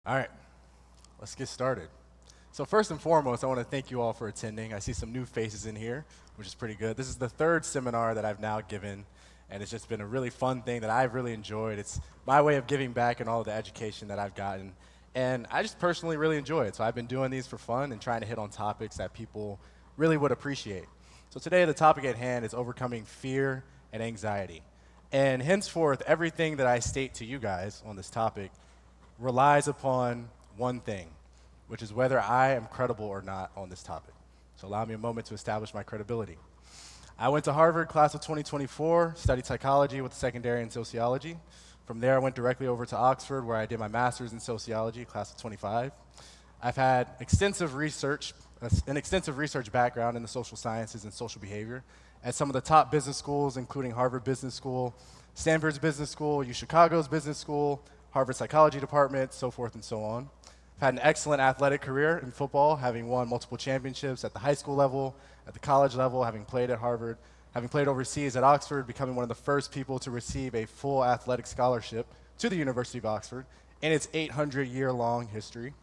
All right, let's get started. So first and foremost, I want to thank you all for attending. I see some new faces in here, which is pretty good. This is the third seminar that I've now given, and it's just been a really fun thing that I've really enjoyed. It's my way of giving back and all of the education that I've gotten, and I just personally really enjoy it. So I've been doing these for fun and trying to hit on topics that people really would appreciate. So today, the topic at hand is overcoming fear and anxiety. And henceforth, everything that I state to you guys on this topic relies upon one thing, which is whether I am credible or not on this topic. So allow me a moment to establish my credibility. I went to Harvard, class of 2024, studied psychology with a secondary in sociology. From there, I went directly over to Oxford, where I did my master's in sociology, class of 25. I've had an extensive research background in the social sciences and social behavior at some of the top business schools, including Harvard Business School, Stanford's Business School, Chicago's Business School, Harvard Psychology Department, so forth and so on. I've had an excellent athletic career in football, having won multiple championships at the high school level, at the college level, having played at Harvard, having played overseas at Oxford, becoming one of the first people to receive a full athletic scholarship to the University of Oxford in its 800-year-long history.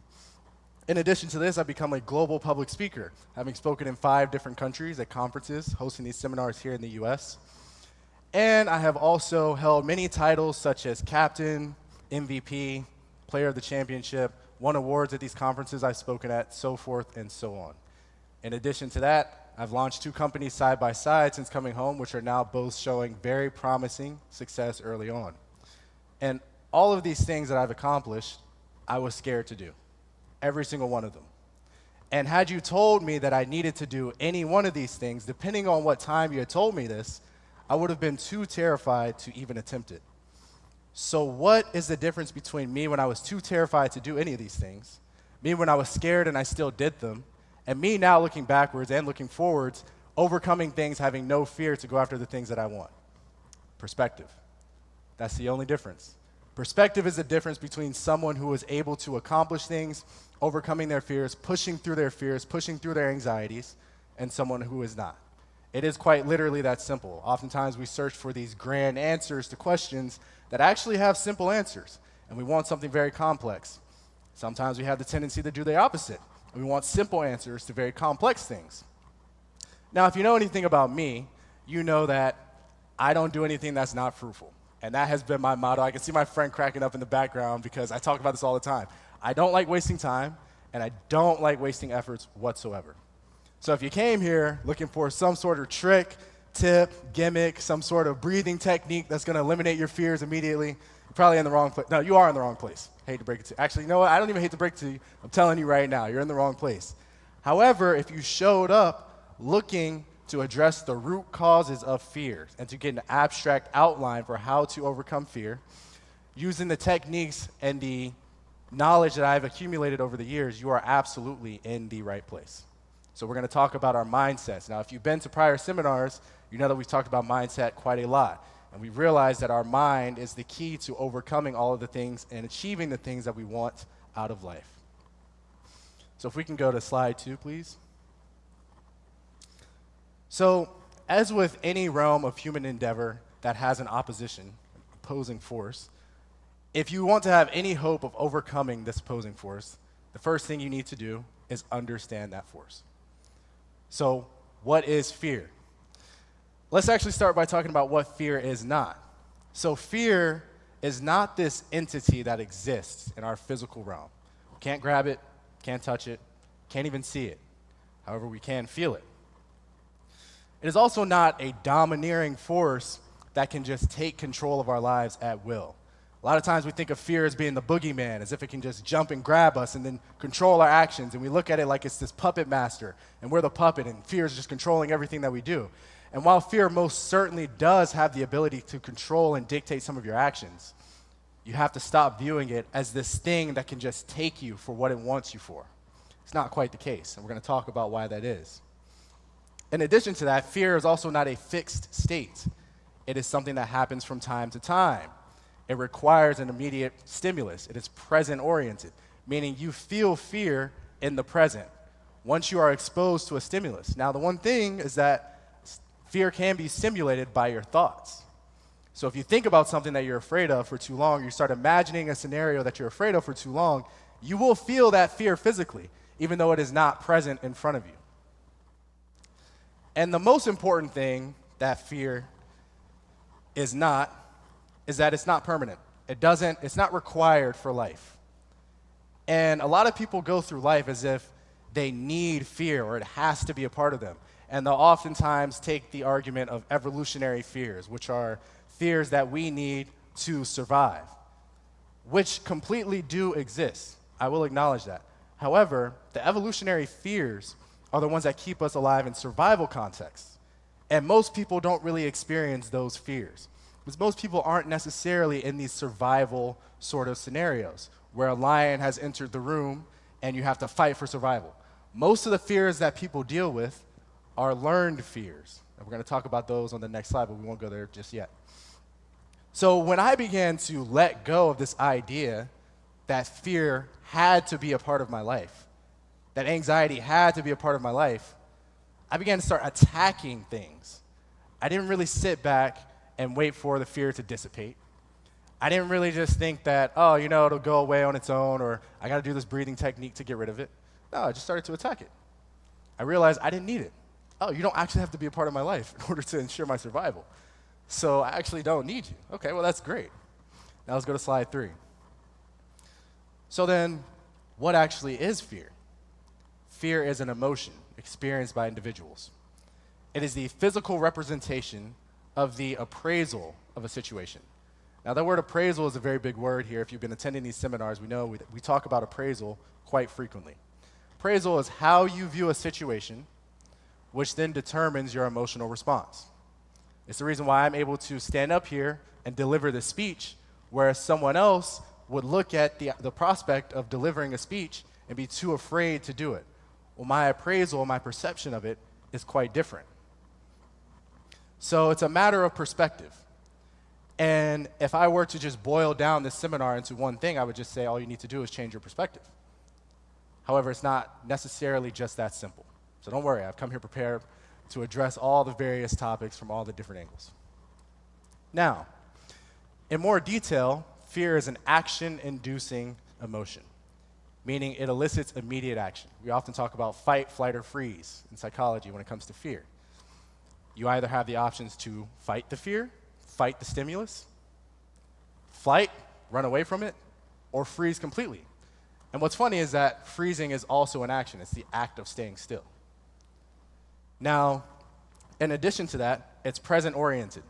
In addition to this, I've become a global public speaker, having spoken in 5 different countries at conferences, hosting these seminars here in the US. And I have also held many titles such as captain, MVP, player of the championship, won awards at these conferences I've spoken at, so forth and so on. In addition to that, I've launched 2 companies side by side since coming home, which are now both showing very promising success early on. And all of these things that I've accomplished, I was scared to do, every single one of them. And had you told me that I needed to do any one of these things, depending on what time you had told me this, I would have been too terrified to even attempt it. So what is the difference between me when I was too terrified to do any of these things, me when I was scared and I still did them, and me now looking backwards and looking forwards, overcoming things, having no fear to go after the things that I want? Perspective. That's the only difference. Perspective is the difference between someone who is able to accomplish things, overcoming their fears, pushing through their anxieties, and someone who is not. It is quite literally that simple. Oftentimes we search for these grand answers to questions that actually have simple answers, and we want something very complex. Sometimes we have the tendency to do the opposite, and we want simple answers to very complex things. Now, if you know anything about me, you know that I don't do anything that's not fruitful, and that has been my motto. I can see my friend cracking up in the background because I talk about this all the time. I don't like wasting time, and I don't like wasting efforts whatsoever. So if you came here looking for some sort of trick, tip, gimmick, some sort of breathing technique that's going to eliminate your fears immediately, you're probably in the wrong place. No, you are in the wrong place. Hate to break it to you. Actually, you know what? I don't even hate to break it to you. I'm telling you right now, you're in the wrong place. However, if you showed up looking to address the root causes of fear and to get an abstract outline for how to overcome fear, using the techniques and the knowledge that I've accumulated over the years, you are absolutely in the right place. So we're going to talk about our mindsets. Now, if you've been to prior seminars, you know that we've talked about mindset quite a lot. And we realize that our mind is the key to overcoming all of the things and achieving the things that we want out of life. So if we can go to slide 2, please. So as with any realm of human endeavor that has an opposing force, if you want to have any hope of overcoming this opposing force, the first thing you need to do is understand that force. So what is fear? Let's actually start by talking about what fear is not. So fear is not this entity that exists in our physical realm. We can't grab it, can't touch it, can't even see it. However, we can feel it. It is also not a domineering force that can just take control of our lives at will. A lot of times we think of fear as being the boogeyman, as if it can just jump and grab us and then control our actions. And we look at it like it's this puppet master, and we're the puppet, and fear is just controlling everything that we do. And while fear most certainly does have the ability to control and dictate some of your actions, you have to stop viewing it as this thing that can just take you for what it wants you for. It's not quite the case, and we're going to talk about why that is. In addition to that, fear is also not a fixed state. It is something that happens from time to time. It requires an immediate stimulus. It is present-oriented, meaning you feel fear in the present once you are exposed to a stimulus. Now, the one thing is that fear can be stimulated by your thoughts. So if you think about something that you're afraid of for too long, you start imagining a scenario that you're afraid of for too long, you will feel that fear physically, even though it is not present in front of you. And the most important thing that fear is that it's not permanent. It's not required for life. And a lot of people go through life as if they need fear or it has to be a part of them. And they'll oftentimes take the argument of evolutionary fears, which are fears that we need to survive, which completely do exist. I will acknowledge that. However, the evolutionary fears are the ones that keep us alive in survival contexts. And most people don't really experience those fears, because most people aren't necessarily in these survival sort of scenarios where a lion has entered the room and you have to fight for survival. Most of the fears that people deal with are learned fears. And we're going to talk about those on the next slide, but we won't go there just yet. So when I began to let go of this idea that fear had to be a part of my life, that anxiety had to be a part of my life, I began to start attacking things. I didn't really sit back and wait for the fear to dissipate. I didn't really just think that, oh, it'll go away on its own, or I got to do this breathing technique to get rid of it. No, I just started to attack it. I realized I didn't need it. Oh, you don't actually have to be a part of my life in order to ensure my survival. So I actually don't need you. Okay, well, that's great. Now let's go to slide 3. So then, what actually is fear? Fear is an emotion experienced by individuals. It is the physical representation of the appraisal of a situation. Now, that word appraisal is a very big word here. If you've been attending these seminars, we know we talk about appraisal quite frequently. Appraisal is how you view a situation, which then determines your emotional response. It's the reason why I'm able to stand up here and deliver this speech, whereas someone else would look at the prospect of delivering a speech and be too afraid to do it. Well, my appraisal, my perception of it is quite different. So it's a matter of perspective. And if I were to just boil down this seminar into one thing, I would just say all you need to do is change your perspective. However, it's not necessarily just that simple. So don't worry, I've come here prepared to address all the various topics from all the different angles. Now, in more detail, fear is an action-inducing emotion, meaning it elicits immediate action. We often talk about fight, flight, or freeze in psychology when it comes to fear. You either have the options to fight the fear, fight the stimulus, flight, run away from it, or freeze completely. And what's funny is that freezing is also an action. It's the act of staying still. Now, in addition to that, it's present-oriented,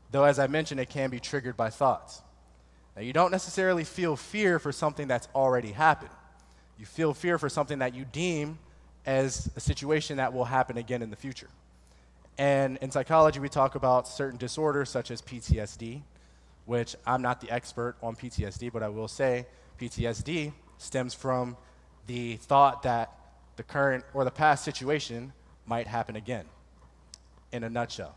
though as I mentioned, it can be triggered by thoughts. Now, you don't necessarily feel fear for something that's already happened. You feel fear for something that you deem as a situation that will happen again in the future. And in psychology, we talk about certain disorders such as PTSD, which I'm not the expert on PTSD, but I will say PTSD stems from the thought that the current or the past situation might happen again, in a nutshell.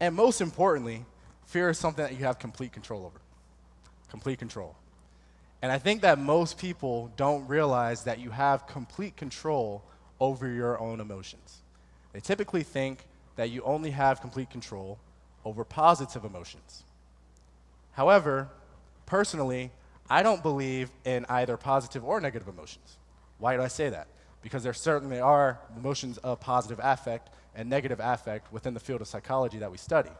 And most importantly, fear is something that you have complete control over. Complete control. And I think that most people don't realize that you have complete control over your own emotions. They typically think that you only have complete control over positive emotions. However, personally, I don't believe in either positive or negative emotions. Why do I say that? Because there certainly are emotions of positive affect and negative affect within the field of psychology that we study.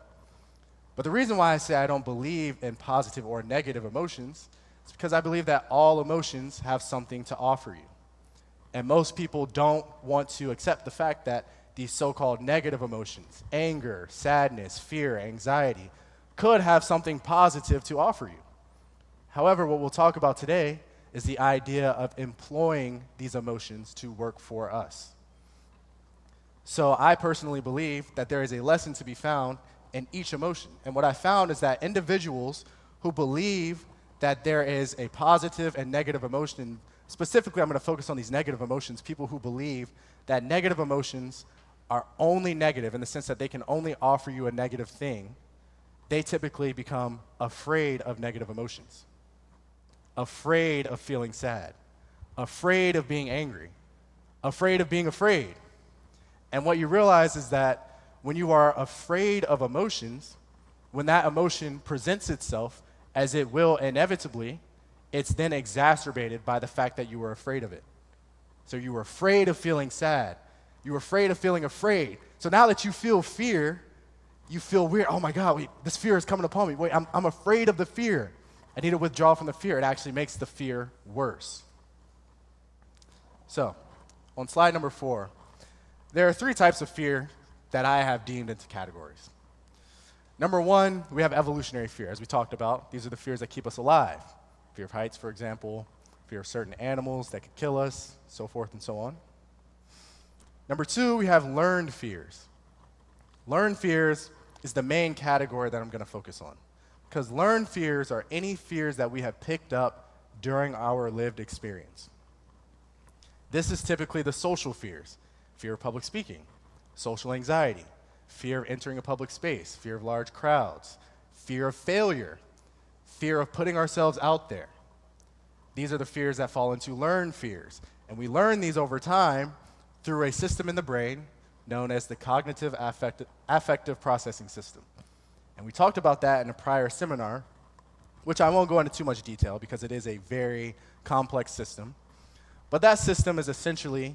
But the reason why I say I don't believe in positive or negative emotions is because I believe that all emotions have something to offer you. And most people don't want to accept the fact that these so-called negative emotions, anger, sadness, fear, anxiety, could have something positive to offer you. However, what we'll talk about today is the idea of employing these emotions to work for us. So I personally believe that there is a lesson to be found in each emotion. And what I found is that individuals who believe that there is a positive and negative emotion, specifically I'm going to focus on these negative emotions, people who believe that negative emotions are only negative in the sense that they can only offer you a negative thing, they typically become afraid of negative emotions, afraid of feeling sad, afraid of being angry, afraid of being afraid. And what you realize is that when you are afraid of emotions, when that emotion presents itself, as it will inevitably, it's then exacerbated by the fact that you were afraid of it. So you were afraid of feeling sad. You were afraid of feeling afraid. So now that you feel fear, you feel weird. Oh my God, wait, this fear is coming upon me. Wait, I'm afraid of the fear. I need to withdraw from the fear. It actually makes the fear worse. So, on slide number 4, there are 3 types of fear that I have deemed into categories. Number 1, we have evolutionary fear, as we talked about. These are the fears that keep us alive. Fear of heights, for example, fear of certain animals that could kill us, so forth and so on. Number 2, we have learned fears. Learned fears is the main category that I'm going to focus on, because learned fears are any fears that we have picked up during our lived experience. This is typically the social fears: fear of public speaking, social anxiety, fear of entering a public space, fear of large crowds, fear of failure, fear of putting ourselves out there. These are the fears that fall into learned fears, and we learn these over time through a system in the brain known as the cognitive affective processing system. And we talked about that in a prior seminar, which I won't go into too much detail because it is a very complex system. But that system is essentially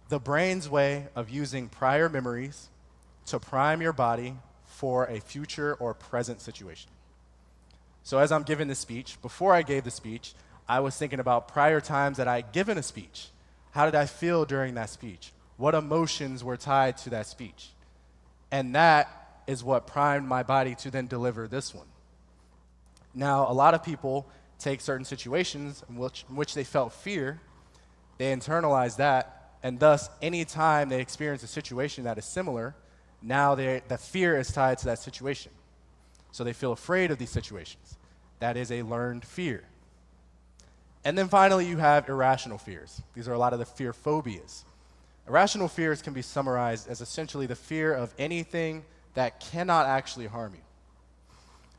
the brain's way of using prior memories to prime your body for a future or present situation. So as I'm giving this speech, before I gave the speech, I was thinking about prior times that I'd given a speech. How did I feel during that speech? What emotions were tied to that speech? And that is what primed my body to then deliver this one. Now, a lot of people take certain situations in which they felt fear, they internalize that, and thus, anytime they experience a situation that is similar, now the fear is tied to that situation. So they feel afraid of these situations. That is a learned fear. And then finally, you have irrational fears. These are a lot of the fear phobias. Irrational fears can be summarized as essentially the fear of anything that cannot actually harm you.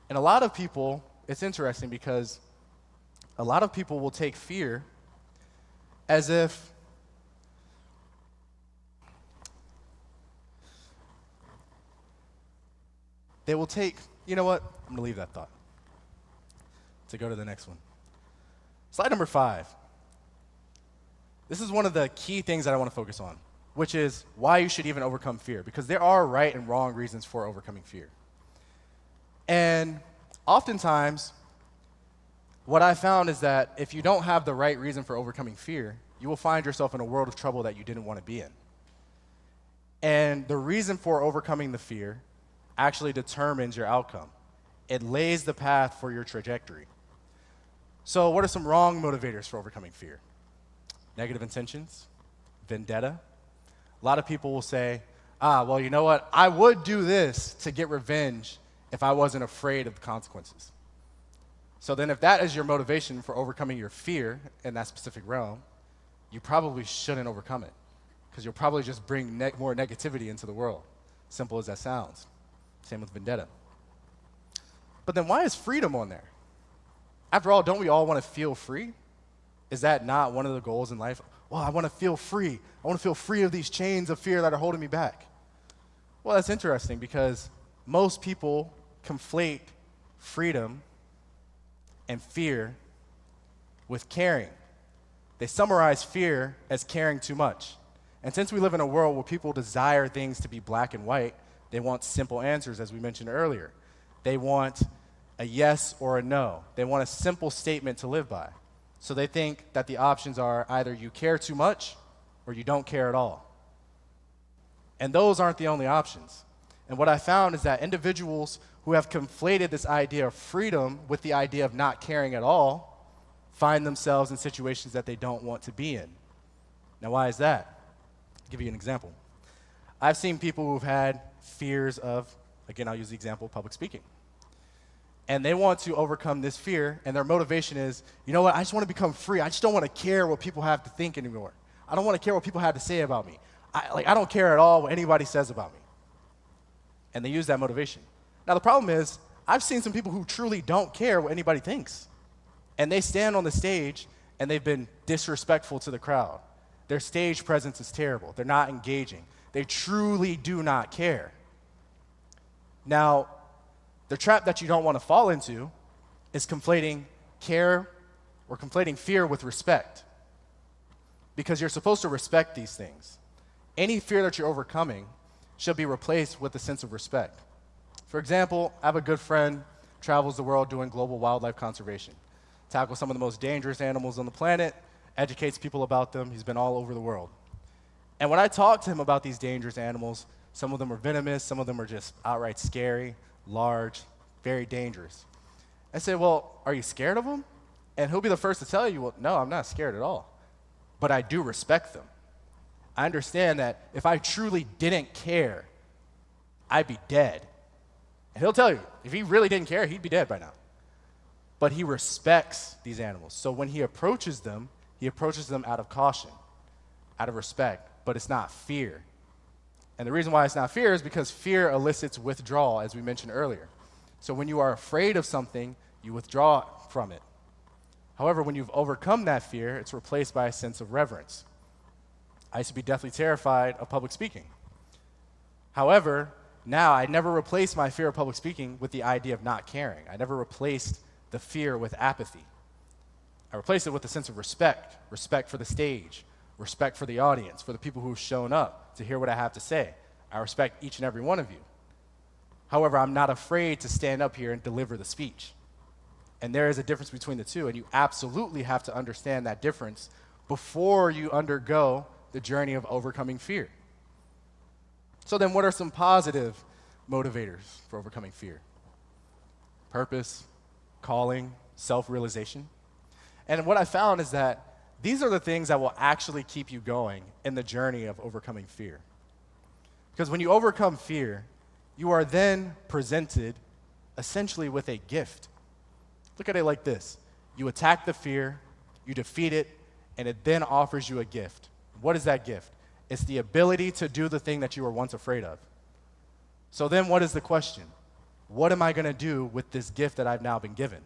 And a lot of people, it's interesting because a lot of people will take fear as if they will take, you know what? I'm going to leave that thought to go to the next one. Slide number 5. This is one of the key things that I want to focus on, which is why you should even overcome fear, because there are right and wrong reasons for overcoming fear. And oftentimes, what I found is that if you don't have the right reason for overcoming fear, you will find yourself in a world of trouble that you didn't want to be in. And the reason for overcoming the fear actually determines your outcome. It lays the path for your trajectory. So what are some wrong motivators for overcoming fear? Negative intentions, vendetta. A lot of people will say, well, you know what? I would do this to get revenge if I wasn't afraid of the consequences. So then if that is your motivation for overcoming your fear in that specific realm, you probably shouldn't overcome it, because you'll probably just bring more negativity into the world. Simple as that sounds. Same with vendetta. But then why is freedom on there? After all, don't we all want to feel free? Is that not one of the goals in life? Well, I want to feel free. I want to feel free of these chains of fear that are holding me back. Well, that's interesting because most people conflate freedom and fear with caring. They summarize fear as caring too much. And since we live in a world where people desire things to be black and white, they want simple answers, as we mentioned earlier. They want a yes or a no. They want a simple statement to live by. So they think that the options are either you care too much or you don't care at all. And those aren't the only options. And what I found is that individuals who have conflated this idea of freedom with the idea of not caring at all find themselves in situations that they don't want to be in. Now, why is that? I'll give you an example. I've seen people who've had fears of, again, I'll use the example of public speaking. And they want to overcome this fear, and their motivation is, you know what, I just want to become free. I just don't want to care what people have to think anymore. I don't want to care what people have to say about me. I don't care at all what anybody says about me. And they use that motivation. Now, the problem is, I've seen some people who truly don't care what anybody thinks. And they stand on the stage, and they've been disrespectful to the crowd. Their stage presence is terrible. They're not engaging. They truly do not care. Now, the trap that you don't want to fall into is conflating care We're conflating fear with respect because you're supposed to respect these things. Any fear that you're overcoming should be replaced with a sense of respect. For example, I have a good friend, travels the world doing global wildlife conservation, tackles some of the most dangerous animals on the planet, educates people about them. He's been all over the world. And when I talk to him about these dangerous animals, some of them are venomous, some of them are just outright scary, large, very dangerous. I say, well, are you scared of them? And he'll be the first to tell you, well, no, I'm not scared at all. But I do respect them. I understand that if I truly didn't care, I'd be dead. And he'll tell you, if he really didn't care, he'd be dead by now. But he respects these animals. So when he approaches them out of caution, out of respect, but it's not fear. And the reason why it's not fear is because fear elicits withdrawal, as we mentioned earlier. So when you are afraid of something, you withdraw from it. However, when you've overcome that fear, it's replaced by a sense of reverence. I used to be deathly terrified of public speaking. However, now I never replace my fear of public speaking with the idea of not caring. I never replaced the fear with apathy. I replaced it with a sense of respect, respect for the stage, respect for the audience, for the people who've shown up to hear what I have to say. I respect each and every one of you. However, I'm not afraid to stand up here and deliver the speech. And there is a difference between the two, and you absolutely have to understand that difference before you undergo the journey of overcoming fear. So then what are some positive motivators for overcoming fear? Purpose, calling, self-realization. And what I found is that these are the things that will actually keep you going in the journey of overcoming fear. Because when you overcome fear, you are then presented essentially with a gift. Look at it like this. You attack the fear, you defeat it, and it then offers you a gift. What is that gift? It's the ability to do the thing that you were once afraid of. So then what is the question? What am I going to do with this gift that I've now been given?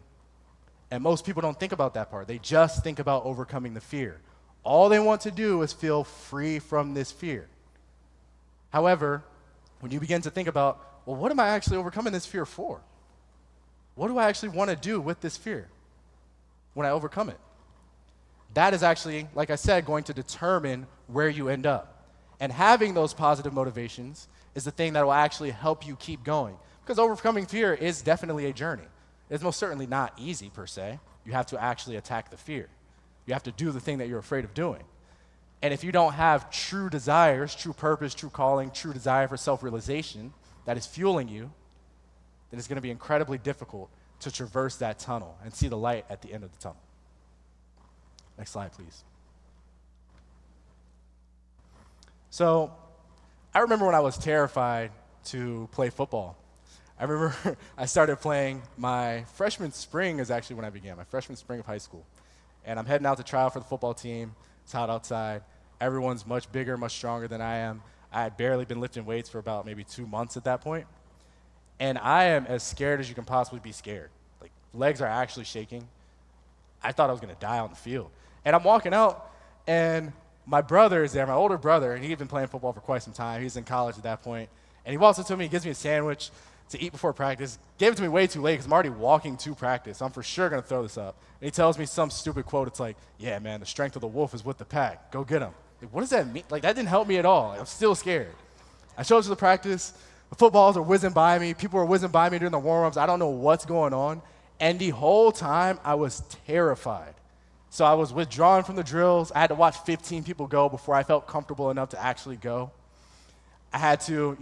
And most people don't think about that part. They just think about overcoming the fear. All they want to do is feel free from this fear. However, when you begin to think about, well, what am I actually overcoming this fear for? What do I actually want to do with this fear when I overcome it? That is actually, like I said, going to determine where you end up. And having those positive motivations is the thing that will actually help you keep going. Because overcoming fear is definitely a journey. It's most certainly not easy per se. You have to actually attack the fear. You have to do the thing that you're afraid of doing. And if you don't have true desires, true purpose, true calling, true desire for self-realization that is fueling you, then it's going to be incredibly difficult to traverse that tunnel and see the light at the end of the tunnel. Next slide, please. So I remember when I was terrified to play football. I remember I started playing my freshman spring is actually when I began, my freshman spring of high school. And I'm heading out to try out for the football team. It's hot outside. Everyone's much bigger, much stronger than I am. I had barely been lifting weights for about maybe 2 months at that point. And I am as scared as you can possibly be scared. Like, legs are actually shaking. I thought I was going to die on the field. And I'm walking out, and my brother is there, my older brother, and he'd been playing football for quite some time. He's in college at that point. And he walks up to me, he gives me a sandwich to eat before practice. Gave it to me way too late because I'm already walking to practice. So I'm for sure going to throw this up. And he tells me some stupid quote. It's like, yeah, man, the strength of the wolf is with the pack. Go get him. Like, what does that mean? Like, that didn't help me at all. Like, I'm still scared. I show up to the practice. The footballs are whizzing by me. People are whizzing by me during the warm-ups. I don't know what's going on. And the whole time, I was terrified. So I was withdrawn from the drills. I had to watch 15 people go before I felt comfortable enough to actually go. I had to,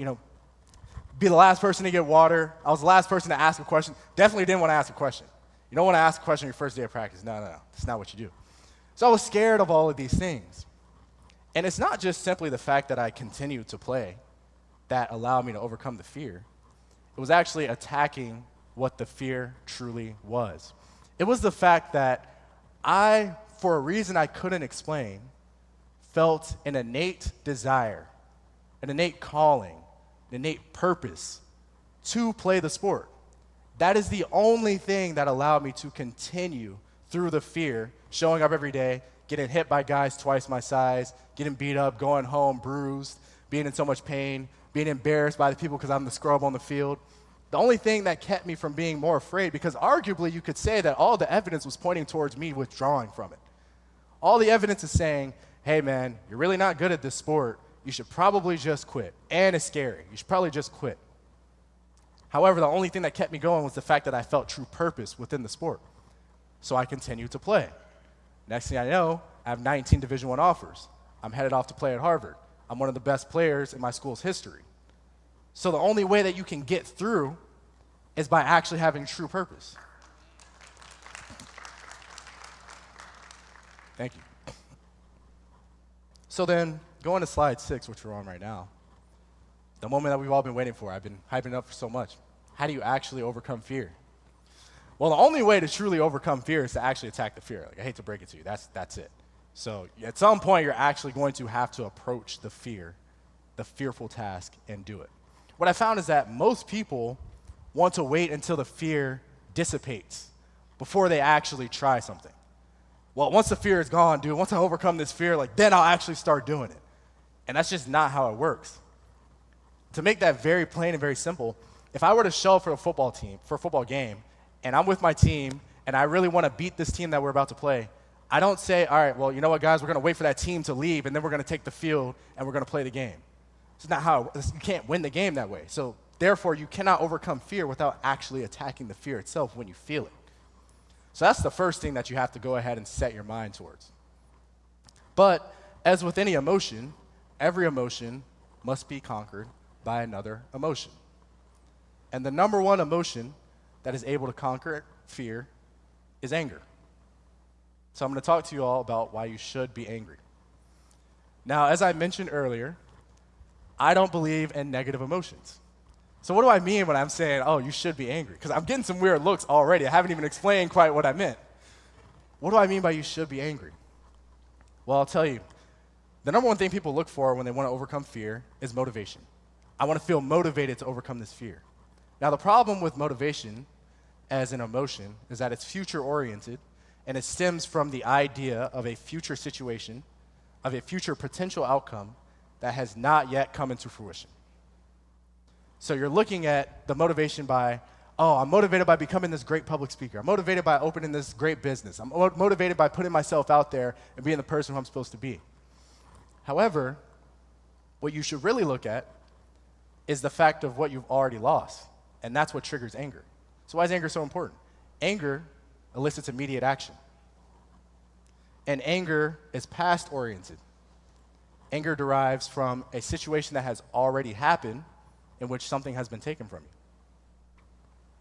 be the last person to get water. I was the last person to ask a question. Definitely didn't want to ask a question. You don't want to ask a question on your first day of practice. No. That's not what you do. So I was scared of all of these things. And it's not just simply the fact that I continued to play that allowed me to overcome the fear. It was actually attacking what the fear truly was. It was the fact that I, for a reason I couldn't explain, felt an innate desire, an innate calling, an innate purpose to play the sport. That is the only thing that allowed me to continue through the fear, showing up every day, getting hit by guys twice my size, getting beat up, going home bruised, being in so much pain, being embarrassed by the people because I'm the scrub on the field. The only thing that kept me from being more afraid, because arguably you could say that all the evidence was pointing towards me withdrawing from it. All the evidence is saying, hey man, you're really not good at this sport. You should probably just quit. And it's scary. You should probably just quit. However, the only thing that kept me going was the fact that I felt true purpose within the sport. So I continued to play. Next thing I know, I have 19 Division I offers. I'm headed off to play at Harvard. I'm one of the best players in my school's history. So the only way that you can get through is by actually having true purpose. Thank you. So then, going to slide 6, which we're on right now, the moment that we've all been waiting for, I've been hyping it up for so much. How do you actually overcome fear? Well, the only way to truly overcome fear is to actually attack the fear. Like, I hate to break it to you, that's it. So at some point, you're actually going to have to approach the fear, the fearful task, and do it. What I found is that most people want to wait until the fear dissipates before they actually try something. Well, once the fear is gone, dude, once I overcome this fear, like, then I'll actually start doing it. And that's just not how it works. To make that very plain and very simple, if I were to show up for a football team, for a football game, and I'm with my team, and I really want to beat this team that we're about to play, I don't say, all right, well, you know what, guys, we're going to wait for that team to leave, and then we're going to take the field, and we're going to play the game. It's not how, you can't win the game that way. So therefore, you cannot overcome fear without actually attacking the fear itself when you feel it. So that's the first thing that you have to go ahead and set your mind towards. But as with any emotion, every emotion must be conquered by another emotion. And the number one emotion that is able to conquer fear is anger. So I'm going to talk to you all about why you should be angry. Now, as I mentioned earlier, I don't believe in negative emotions. So what do I mean when I'm saying, oh, you should be angry? Because I'm getting some weird looks already. I haven't even explained quite what I meant. What do I mean by you should be angry? Well, I'll tell you. The number one thing people look for when they want to overcome fear is motivation. I want to feel motivated to overcome this fear. Now, the problem with motivation as an emotion is that it's future-oriented, and it stems from the idea of a future situation, of a future potential outcome that has not yet come into fruition. So you're looking at the motivation by, oh, I'm motivated by becoming this great public speaker. I'm motivated by opening this great business. I'm motivated by putting myself out there and being the person who I'm supposed to be. However, what you should really look at is the fact of what you've already lost, and that's what triggers anger. So why is anger so important? Anger elicits immediate action. And anger is past-oriented. Anger derives from a situation that has already happened in which something has been taken from you.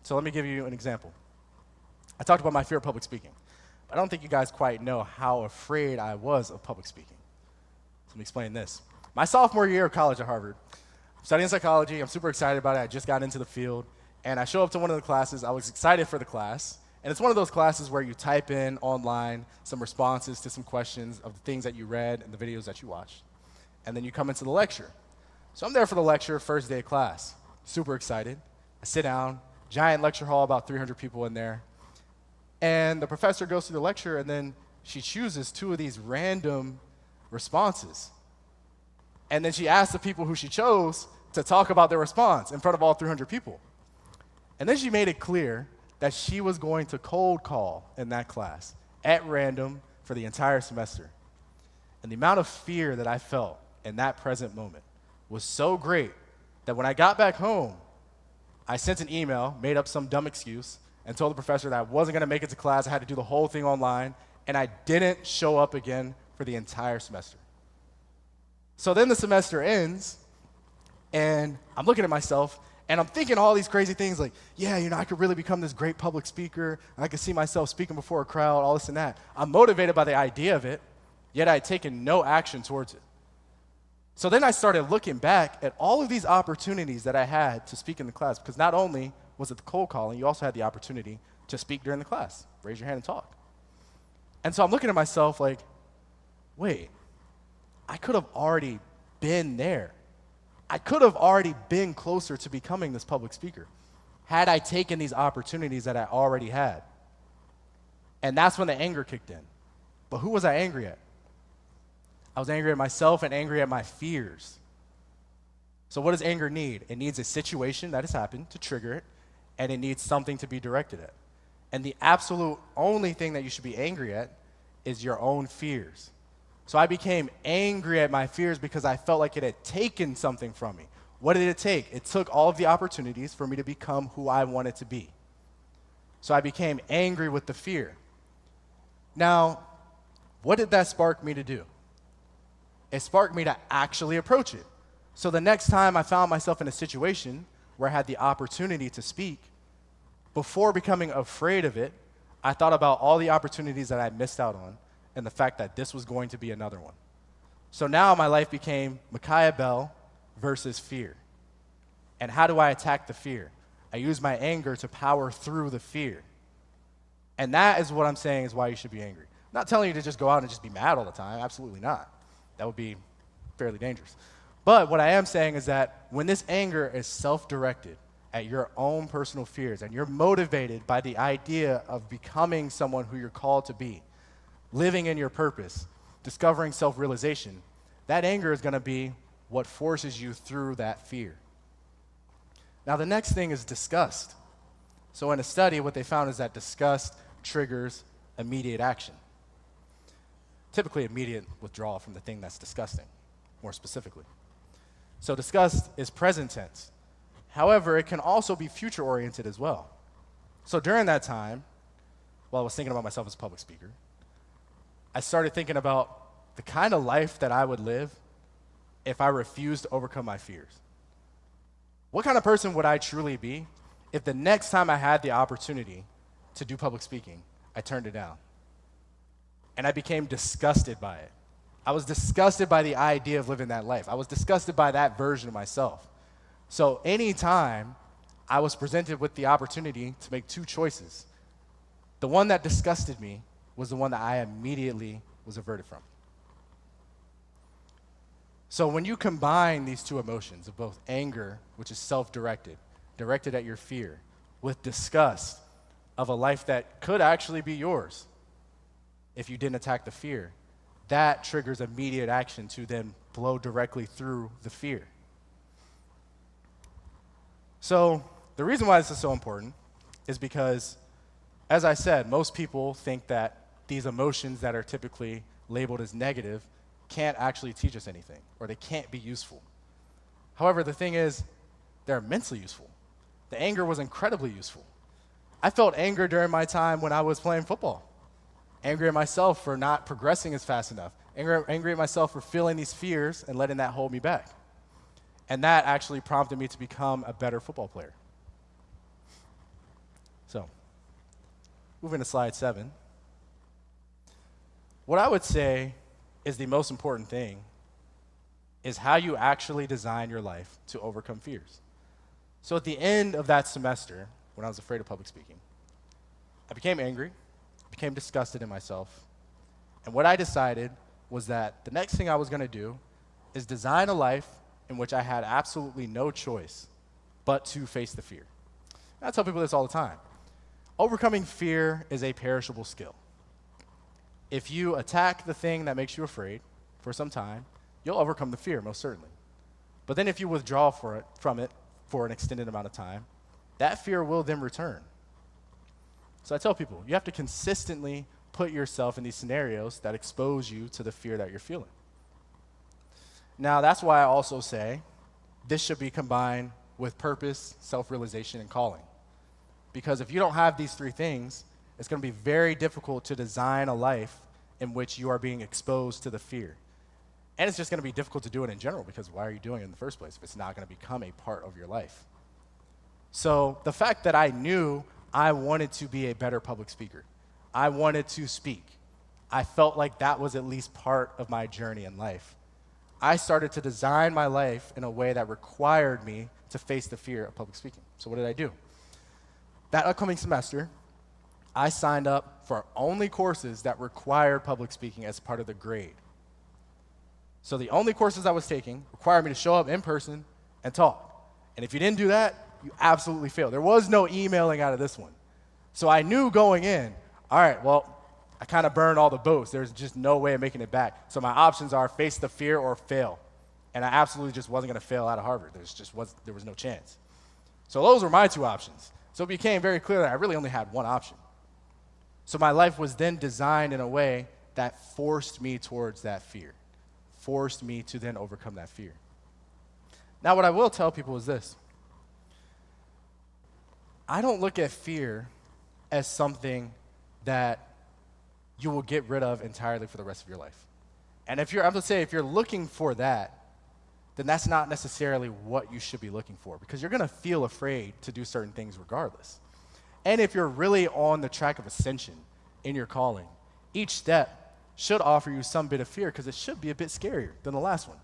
So let me give you an example. I talked about my fear of public speaking. But I don't think you guys quite know how afraid I was of public speaking. So let me explain this. My sophomore year of college at Harvard, I'm studying psychology. I'm super excited about it. I just got into the field. And I show up to one of the classes. I was excited for the class. And it's one of those classes where you type in online some responses to some questions of the things that you read and the videos that you watched. And then you come into the lecture. So I'm there for the lecture, first day of class. Super excited. I sit down, giant lecture hall, about 300 people in there. And the professor goes through the lecture, and then she chooses 2 of these random responses. And then she asks the people who she chose to talk about their response in front of all 300 people. And then she made it clear that she was going to cold call in that class at random for the entire semester. And the amount of fear that I felt in that present moment was so great that when I got back home, I sent an email, made up some dumb excuse, and told the professor that I wasn't going to make it to class. I had to do the whole thing online, and I didn't show up again for the entire semester. So then the semester ends, and I'm looking at myself, and I'm thinking all these crazy things like, yeah, I could really become this great public speaker. I could see myself speaking before a crowd, all this and that. I'm motivated by the idea of it, yet I had taken no action towards it. So then I started looking back at all of these opportunities that I had to speak in the class, because not only was it the cold calling, you also had the opportunity to speak during the class, raise your hand and talk. And so I'm looking at myself like, wait, I could have already been there. I could have already been closer to becoming this public speaker had I taken these opportunities that I already had. And that's when the anger kicked in. But who was I angry at? I was angry at myself and angry at my fears. So what does anger need? It needs a situation that has happened to trigger it. and it needs something to be directed at. And the absolute only thing that you should be angry at is your own fears. So I became angry at my fears because I felt like it had taken something from me. What did it take? It took all of the opportunities for me to become who I wanted to be. So I became angry with the fear. Now, what did that spark me to do? It sparked me to actually approach it. So the next time I found myself in a situation where I had the opportunity to speak, before becoming afraid of it, I thought about all the opportunities that I missed out on and the fact that this was going to be another one. So now my life became Micaiah.bell versus fear. And how do I attack the fear? I use my anger to power through the fear. And that is what I'm saying is why you should be angry. I'm not telling you to just go out and just be mad all the time. Absolutely not. That would be fairly dangerous. But what I am saying is that when this anger is self-directed at your own personal fears and you're motivated by the idea of becoming someone who you're called to be, living in your purpose, discovering self-realization, that anger is going to be what forces you through that fear. Now, the next thing is disgust. So in a study, what they found is that disgust triggers immediate action. Typically, immediate withdrawal from the thing that's disgusting, more specifically. So disgust is present tense. However, it can also be future-oriented as well. So during that time, while I was thinking about myself as a public speaker, I started thinking about the kind of life that I would live if I refused to overcome my fears. What kind of person would I truly be if the next time I had the opportunity to do public speaking, I turned it down? And I became disgusted by it. I was disgusted by the idea of living that life. I was disgusted by that version of myself. So anytime I was presented with the opportunity to make two choices, the one that disgusted me was the one that I immediately was averted from. So when you combine these two emotions of both anger, which is self-directed, directed at your fear, with disgust of a life that could actually be yours if you didn't attack the fear, that triggers immediate action to then blow directly through the fear. So the reason why this is so important is because, as I said, most people think that these emotions that are typically labeled as negative can't actually teach us anything, or they can't be useful. However, the thing is, they're immensely useful. The anger was incredibly useful. I felt anger during my time when I was playing football. Angry at myself for not progressing as fast enough. Angry at myself for feeling these fears and letting that hold me back. And that actually prompted me to become a better football player. So, moving to slide 7. What I would say is the most important thing is how you actually design your life to overcome fears. So at the end of that semester, when I was afraid of public speaking, I became angry, became disgusted in myself, and what I decided was that the next thing I was going to do is design a life in which I had absolutely no choice but to face the fear. And I tell people this all the time. Overcoming fear is a perishable skill. If you attack the thing that makes you afraid for some time, you'll overcome the fear, most certainly. But then if you withdraw from it for an extended amount of time, that fear will then return. So I tell people, you have to consistently put yourself in these scenarios that expose you to the fear that you're feeling. Now, that's why I also say this should be combined with purpose, self-realization, and calling. Because if you don't have these three things, it's going to be very difficult to design a life in which you are being exposed to the fear. And it's just going to be difficult to do it in general, because why are you doing it in the first place if it's not going to become a part of your life? So the fact that I knew I wanted to be a better public speaker, I wanted to speak, I felt like that was at least part of my journey in life. I started to design my life in a way that required me to face the fear of public speaking. So what did I do? That upcoming semester, I signed up for only courses that required public speaking as part of the grade. So the only courses I was taking required me to show up in person and talk. And if you didn't do that, you absolutely failed. There was no emailing out of this one. So I knew going in, all right, well, I kind of burned all the boats. There's just no way of making it back. So my options are face the fear or fail. And I absolutely just wasn't going to fail out of Harvard. There was no chance. So those were my two options. So it became very clear that I really only had one option. So my life was then designed in a way that forced me towards that fear, forced me to then overcome that fear. Now, what I will tell people is this. I don't look at fear as something that you will get rid of entirely for the rest of your life. And if you're looking for that, then that's not necessarily what you should be looking for, because you're going to feel afraid to do certain things regardless. And if you're really on the track of ascension in your calling, each step should offer you some bit of fear, because it should be a bit scarier than the last one.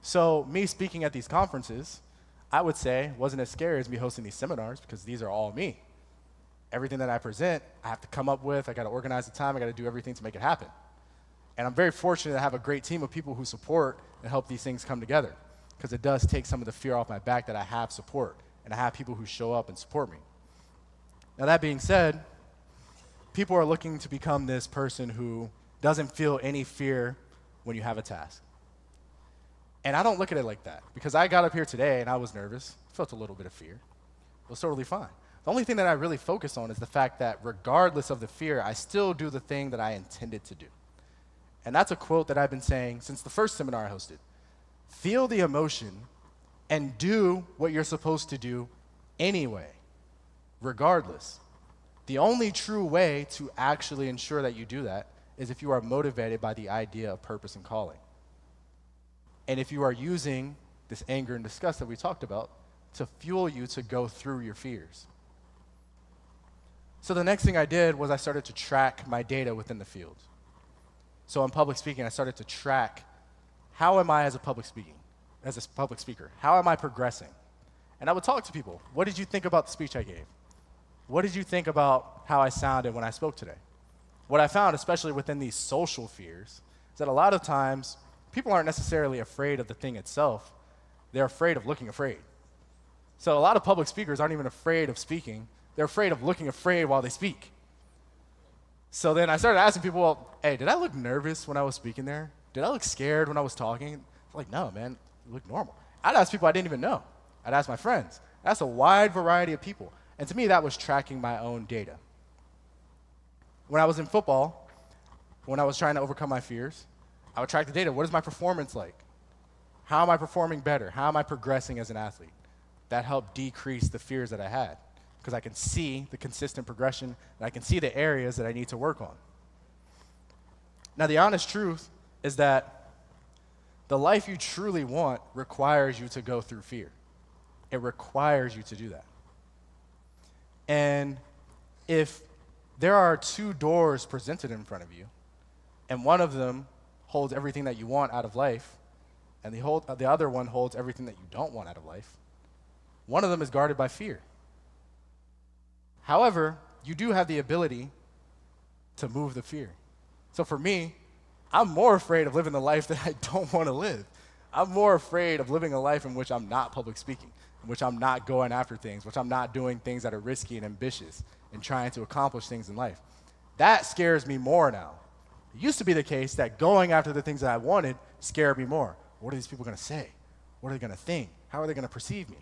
So me speaking at these conferences, I would say wasn't as scary as me hosting these seminars, because these are all me. Everything that I present, I have to come up with, I got to organize the time, I got to do everything to make it happen. And I'm very fortunate to have a great team of people who support and help these things come together, because it does take some of the fear off my back that I have support, and I have people who show up and support me. Now, that being said, people are looking to become this person who doesn't feel any fear when you have a task. And I don't look at it like that, because I got up here today and I was nervous, felt a little bit of fear. It was totally fine. The only thing that I really focus on is the fact that regardless of the fear, I still do the thing that I intended to do. And that's a quote that I've been saying since the first seminar I hosted. Feel the emotion and do what you're supposed to do anyway, regardless. The only true way to actually ensure that you do that is if you are motivated by the idea of purpose and calling. And if you are using this anger and disgust that we talked about to fuel you to go through your fears. So the next thing I did was I started to track my data within the field. So in public speaking, I started to track, how am I as a public speaker? How am I progressing? And I would talk to people. What did you think about the speech I gave? What did you think about how I sounded when I spoke today? What I found, especially within these social fears, is that a lot of times people aren't necessarily afraid of the thing itself. They're afraid of looking afraid. So a lot of public speakers aren't even afraid of speaking. They're afraid of looking afraid while they speak. So then I started asking people, well, hey, did I look nervous when I was speaking there? Did I look scared when I was talking? Like, no, man, you look normal. I'd ask people I didn't even know. I'd ask my friends. That's a wide variety of people. And to me, that was tracking my own data. When I was in football, when I was trying to overcome my fears, I would track the data. What is my performance like? How am I performing better? How am I progressing as an athlete? That helped decrease the fears that I had, because I can see the consistent progression, and I can see the areas that I need to work on. Now, the honest truth is that the life you truly want requires you to go through fear. It requires you to do that. And if there are two doors presented in front of you, and one of them holds everything that you want out of life, and the other one holds everything that you don't want out of life, one of them is guarded by fear. However, you do have the ability to move the fear. So for me, I'm more afraid of living the life that I don't want to live. I'm more afraid of living a life in which I'm not public speaking, in which I'm not going after things, which I'm not doing things that are risky and ambitious and trying to accomplish things in life. That scares me more now. It used to be the case that going after the things that I wanted scared me more. What are these people going to say? What are they going to think? How are they going to perceive me?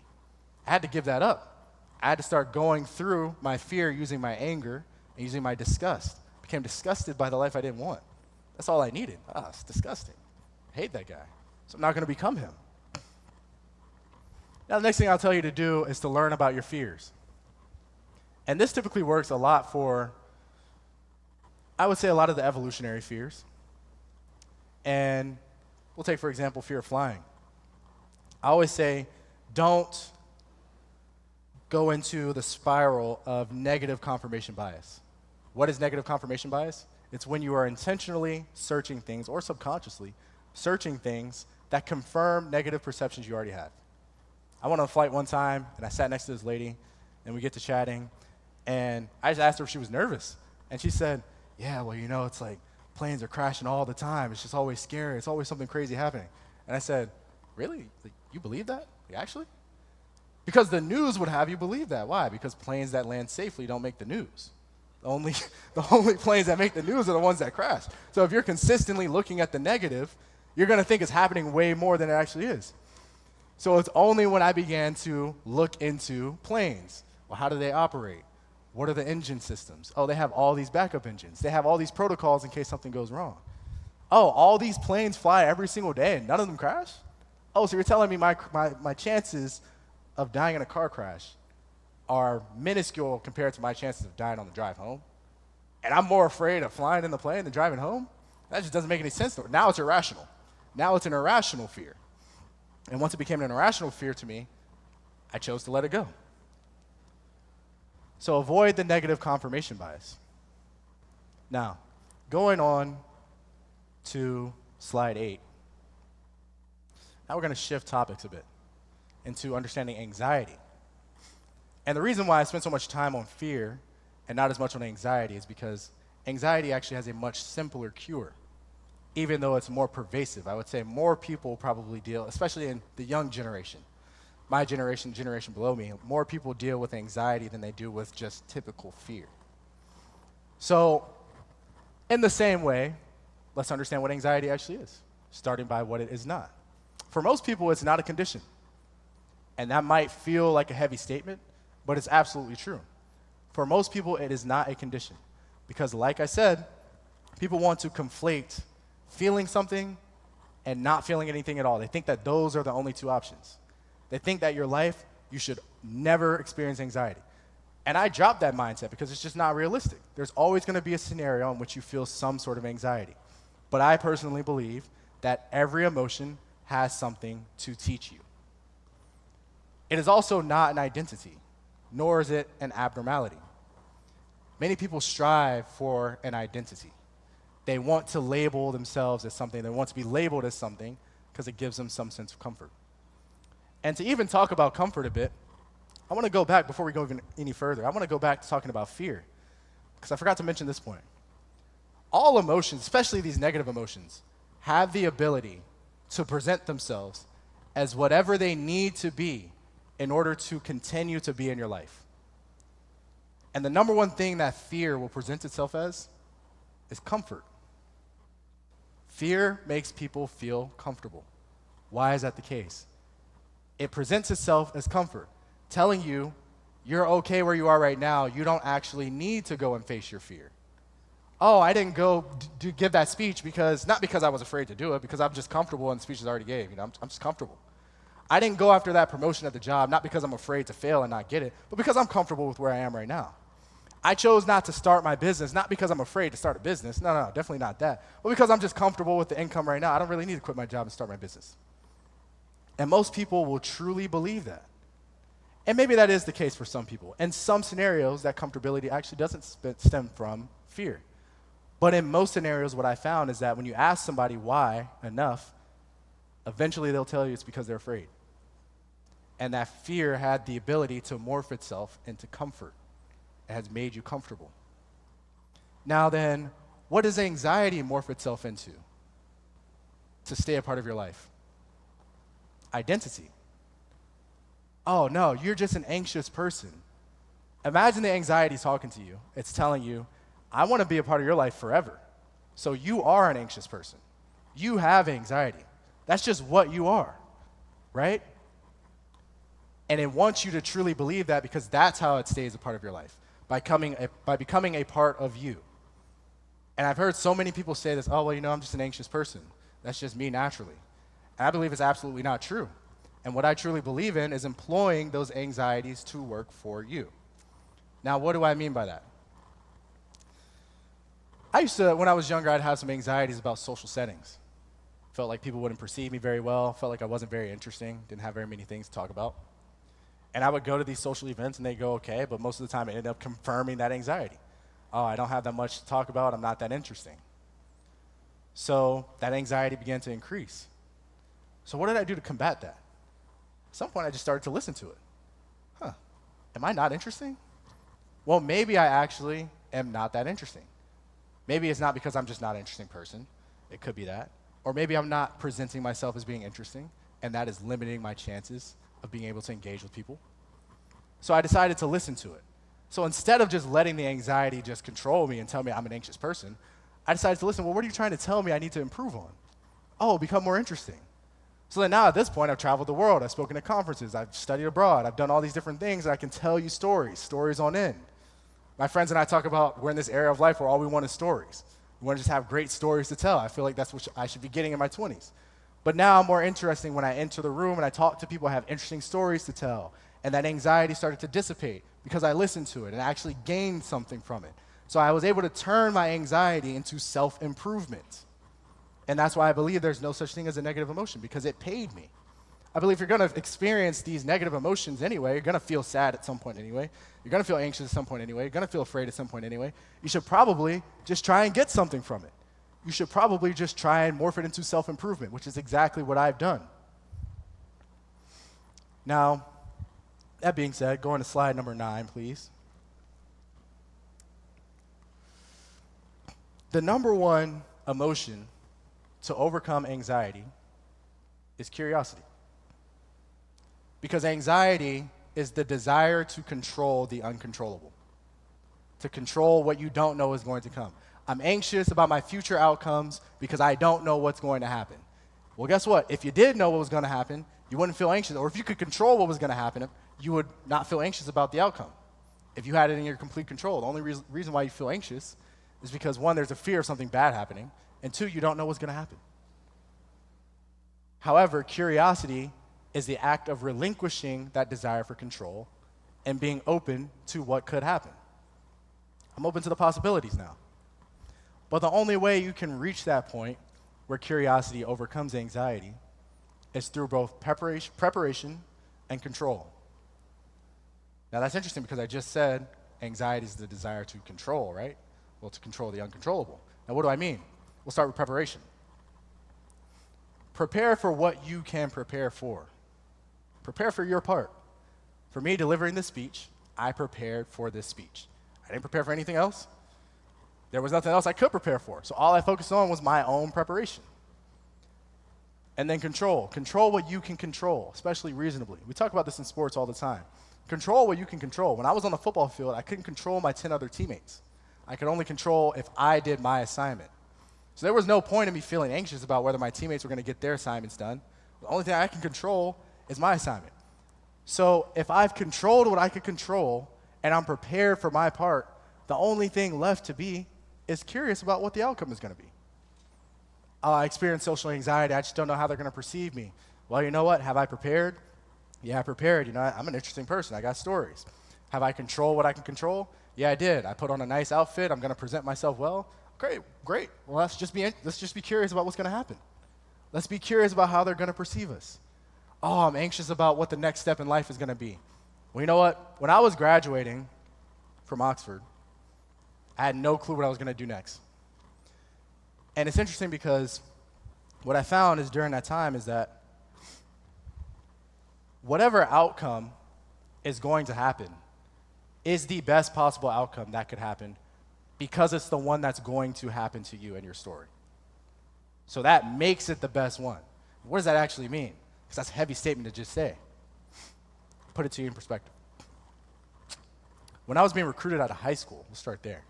I had to give that up. I had to start going through my fear using my anger and using my disgust. I became disgusted by the life I didn't want. That's all I needed. It's disgusting. I hate that guy. So I'm not going to become him. Now, the next thing I'll tell you to do is to learn about your fears. And this typically works a lot for, I would say, a lot of the evolutionary fears. And we'll take, for example, fear of flying. I always say, don't go into the spiral of negative confirmation bias. What is negative confirmation bias? It's when you are intentionally searching things, or subconsciously searching things that confirm negative perceptions you already have. I went on a flight one time, and I sat next to this lady, and we get to chatting, and I just asked her if she was nervous. And she said, yeah, well, you know, it's like planes are crashing all the time. It's just always scary. It's always something crazy happening. And I said, really? Like, you believe that? Like, actually? Because the news would have you believe that. Why? Because planes that land safely don't make the news. The only planes that make the news are the ones that crash. So if you're consistently looking at the negative, you're going to think it's happening way more than it actually is. So it's only when I began to look into planes. Well, how do they operate? What are the engine systems? Oh, they have all these backup engines. They have all these protocols in case something goes wrong. Oh, all these planes fly every single day and none of them crash? Oh, so you're telling me my chances of dying in a car crash are minuscule compared to my chances of dying on the drive home? And I'm more afraid of flying in the plane than driving home? That just doesn't make any sense. Now it's irrational. Now it's an irrational fear. And once it became an irrational fear to me, I chose to let it go. So avoid the negative confirmation bias. Now, going on to slide 8. Now we're going to shift topics a bit into understanding anxiety. And the reason why I spent so much time on fear and not as much on anxiety is because anxiety actually has a much simpler cure, even though it's more pervasive. I would say more people probably deal, especially in the young generation, my generation, generation below me, more people deal with anxiety than they do with just typical fear. So in the same way, let's understand what anxiety actually is, starting by what it is not. For most people, it's not a condition. And that might feel like a heavy statement, but it's absolutely true. For most people, it is not a condition. Because like I said, people want to conflate feeling something and not feeling anything at all. They think that those are the only two options. They think that your life, you should never experience anxiety. And I dropped that mindset because it's just not realistic. There's always going to be a scenario in which you feel some sort of anxiety. But I personally believe that every emotion has something to teach you. It is also not an identity, nor is it an abnormality. Many people strive for an identity. They want to label themselves as something. They want to be labeled as something because it gives them some sense of comfort. And to even talk about comfort a bit, I want to go back, before we go even any further, I want to go back to talking about fear, because I forgot to mention this point. All emotions, especially these negative emotions, have the ability to present themselves as whatever they need to be in order to continue to be in your life. And the number one thing that fear will present itself as is comfort. Fear makes people feel comfortable. Why is that the case? It presents itself as comfort, telling you you're okay where you are right now. You don't actually need to go and face your fear. Oh, I didn't go to give that speech not because I was afraid to do it, because I'm just comfortable and the speech is already gave. I'm just comfortable. I didn't go after that promotion at the job, not because I'm afraid to fail and not get it, but because I'm comfortable with where I am right now. I chose not to start my business, not because I'm afraid to start a business. No, definitely not that. But because I'm just comfortable with the income right now. I don't really need to quit my job and start my business. And most people will truly believe that. And maybe that is the case for some people. In some scenarios, that comfortability actually doesn't stem from fear. But in most scenarios, what I found is that when you ask somebody why enough, eventually they'll tell you it's because they're afraid. And that fear had the ability to morph itself into comfort. It has made you comfortable. Now then, what does anxiety morph itself into to stay a part of your life? Identity. Oh no, you're just an anxious person. Imagine the anxiety talking to you. It's telling you, I want to be a part of your life forever. So you are an anxious person. You have anxiety. That's just what you are, right? And it wants you to truly believe that because that's how it stays a part of your life, by becoming a part of you. And I've heard so many people say this, oh, well, I'm just an anxious person. That's just me naturally. And I believe it's absolutely not true. And what I truly believe in is employing those anxieties to work for you. Now, what do I mean by that? When I was younger, I'd have some anxieties about social settings. Felt like people wouldn't perceive me very well, felt like I wasn't very interesting, didn't have very many things to talk about. And I would go to these social events and they go okay, but most of the time it ended up confirming that anxiety. Oh, I don't have that much to talk about, I'm not that interesting. So that anxiety began to increase. So what did I do to combat that? At some point I just started to listen to it. Am I not interesting? Well, maybe I actually am not that interesting. Maybe it's not because I'm just not an interesting person. It could be that. Or maybe I'm not presenting myself as being interesting, and that is limiting my chances of being able to engage with people. So I decided to listen to it. So instead of just letting the anxiety just control me and tell me I'm an anxious person, I decided to listen. Well, what are you trying to tell me I need to improve on? Oh, become more interesting. So then now at this point, I've traveled the world. I've spoken at conferences. I've studied abroad. I've done all these different things, and I can tell you stories on end. My friends and I talk about we're in this era of life where all we want is stories. We want to just have great stories to tell. I feel like that's what I should be getting in my 20s. But now I'm more interesting when I enter the room and I talk to people, I have interesting stories to tell. And that anxiety started to dissipate because I listened to it and actually gained something from it. So I was able to turn my anxiety into self-improvement. And that's why I believe there's no such thing as a negative emotion, because it paid me. I believe if you're going to experience these negative emotions anyway, you're going to feel sad at some point anyway, you're going to feel anxious at some point anyway, you're going to feel afraid at some point anyway, you should probably just try and get something from it. You should probably just try and morph it into self-improvement, which is exactly what I've done. Now, that being said, going to slide number 9, please. The number one emotion to overcome anxiety is curiosity. Because anxiety is the desire to control the uncontrollable, to control what you don't know is going to come. I'm anxious about my future outcomes because I don't know what's going to happen. Well, guess what? If you did know what was going to happen, you wouldn't feel anxious. Or if you could control what was going to happen, you would not feel anxious about the outcome. If you had it in your complete control, the only reason why you feel anxious is because, one, there's a fear of something bad happening, and two, you don't know what's going to happen. However, curiosity is the act of relinquishing that desire for control and being open to what could happen. I'm open to the possibilities now. But the only way you can reach that point where curiosity overcomes anxiety is through both preparation and control. Now that's interesting because I just said anxiety is the desire to control, right? Well, to control the uncontrollable. Now what do I mean? We'll start with preparation. Prepare for what you can prepare for. Prepare for your part. For me, delivering this speech, I prepared for this speech. I didn't prepare for anything else. There was nothing else I could prepare for. So all I focused on was my own preparation. And then control. Control what you can control, especially reasonably. We talk about this in sports all the time. Control what you can control. When I was on the football field, I couldn't control my 10 other teammates. I could only control if I did my assignment. So there was no point in me feeling anxious about whether my teammates were going to get their assignments done. The only thing I can control is my assignment. So if I've controlled what I could control and I'm prepared for my part, the only thing left to be is curious about what the outcome is going to be. I experience social anxiety. I just don't know how they're going to perceive me. Well, you know what? Have I prepared? Yeah, I prepared. You know, I'm an interesting person. I got stories. Have I controlled what I can control? Yeah, I did. I put on a nice outfit. I'm going to present myself well. Great. Well, let's just be curious about what's going to happen. Let's be curious about how they're going to perceive us. Oh, I'm anxious about what the next step in life is going to be. Well, you know what? When I was graduating from Oxford, I had no clue what I was going to do next. And it's interesting because what I found is during that time is that whatever outcome is going to happen is the best possible outcome that could happen because it's the one that's going to happen to you and your story. So that makes it the best one. What does that actually mean? Because that's a heavy statement to just say. Put it to you in perspective. When I was being recruited out of high school, we'll start there.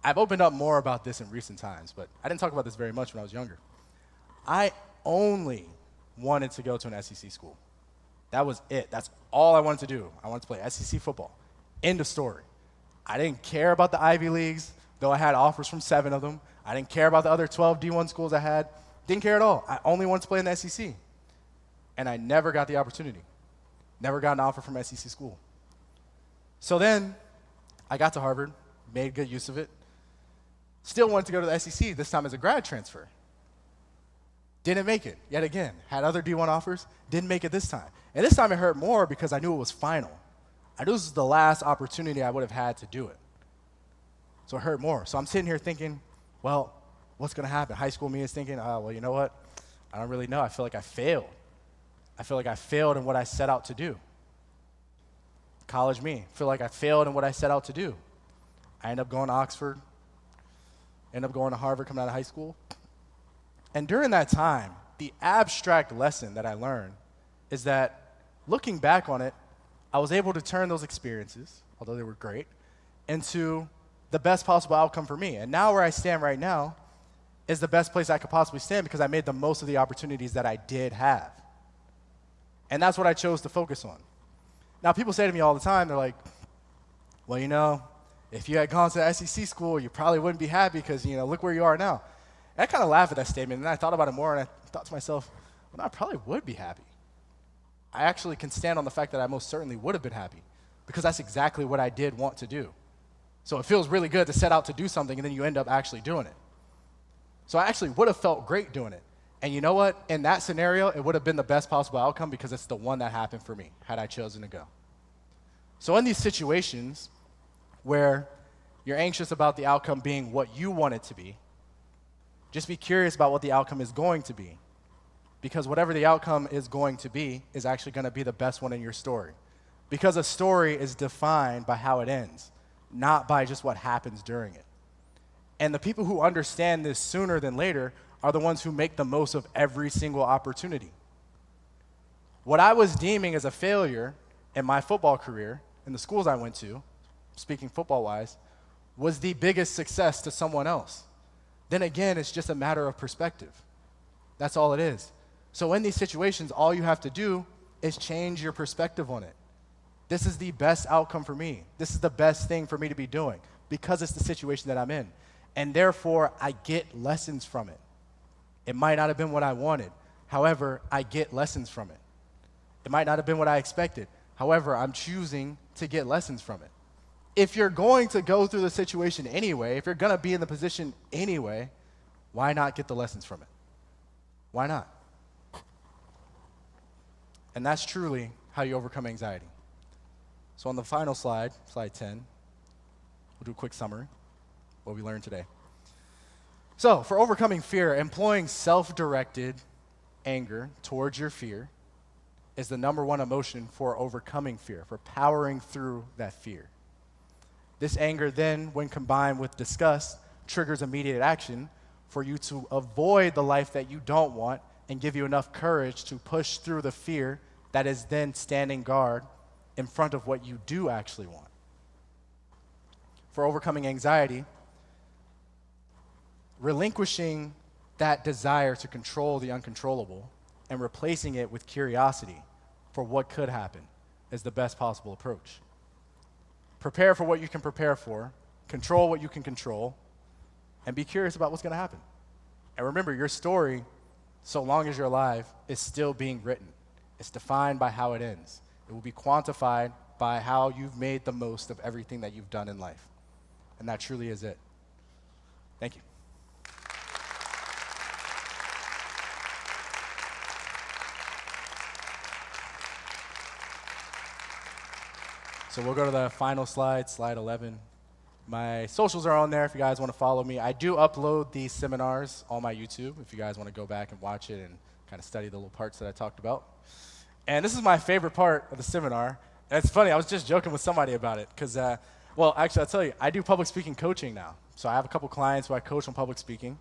I've opened up more about this in recent times, but I didn't talk about this very much when I was younger. I only wanted to go to an SEC school. That was it. That's all I wanted to do. I wanted to play SEC football. End of story. I didn't care about the Ivy Leagues, though I had offers from 7 of them. I didn't care about the other 12 D1 schools I had. Didn't care at all. I only wanted to play in the SEC. And I never got the opportunity. Never got an offer from SEC school. So then I got to Harvard, made good use of it. Still wanted to go to the SEC, this time as a grad transfer. Didn't make it, yet again. Had other D1 offers, didn't make it this time. And this time it hurt more because I knew it was final. I knew this was the last opportunity I would have had to do it. So it hurt more. So I'm sitting here thinking, well, what's going to happen? High school me is thinking, well, you know what? I don't really know. I feel like I failed. I feel like I failed in what I set out to do. College me, feel like I failed in what I set out to do. I end up going to Oxford, end up going to Harvard coming out of high school. And during that time, the abstract lesson that I learned is that looking back on it, I was able to turn those experiences, although they were great, into the best possible outcome for me. And now where I stand right now is the best place I could possibly stand because I made the most of the opportunities that I did have. And that's what I chose to focus on. Now, people say to me all the time, they're like, well, if you had gone to the SEC school, you probably wouldn't be happy because, look where you are now. And I kind of laughed at that statement, and I thought about it more, and I thought to myself, well, I probably would be happy. I actually can stand on the fact that I most certainly would have been happy because that's exactly what I did want to do. So it feels really good to set out to do something, and then you end up actually doing it. So I actually would have felt great doing it. And you know what? In that scenario, it would have been the best possible outcome because it's the one that happened for me had I chosen to go. So in these situations where you're anxious about the outcome being what you want it to be, just be curious about what the outcome is going to be. Because whatever the outcome is going to be is actually going to be the best one in your story. Because a story is defined by how it ends, not by just what happens during it. And the people who understand this sooner than later are the ones who make the most of every single opportunity. What I was deeming as a failure in my football career, in the schools I went to, speaking football-wise, was the biggest success to someone else. Then again, it's just a matter of perspective. That's all it is. So in these situations, all you have to do is change your perspective on it. This is the best outcome for me. This is the best thing for me to be doing because it's the situation that I'm in. And therefore, I get lessons from it. It might not have been what I wanted. However, I get lessons from it. It might not have been what I expected. However, I'm choosing to get lessons from it. If you're going to go through the situation anyway, if you're going to be in the position anyway, why not get the lessons from it? Why not? And that's truly how you overcome anxiety. So on the final slide, slide 10, we'll do a quick summary, what we learned today. So for overcoming fear, employing self-directed anger towards your fear is the number one emotion for overcoming fear, for powering through that fear. This anger then, when combined with disgust, triggers immediate action for you to avoid the life that you don't want and give you enough courage to push through the fear that is then standing guard in front of what you do actually want. For overcoming anxiety, relinquishing that desire to control the uncontrollable and replacing it with curiosity for what could happen is the best possible approach. Prepare for what you can prepare for, control what you can control, and be curious about what's going to happen. And remember, your story, so long as you're alive, is still being written. It's defined by how it ends. It will be quantified by how you've made the most of everything that you've done in life. And that truly is it. Thank you. So we'll go to the final slide, slide 11. My socials are on there if you guys want to follow me. I do upload these seminars on my YouTube if you guys want to go back and watch it and kind of study the little parts that I talked about. And this is my favorite part of the seminar. And it's funny, I was just joking with somebody about it because, well, actually, I'll tell you, I do public speaking coaching now. So I have a couple clients who I coach on public speaking.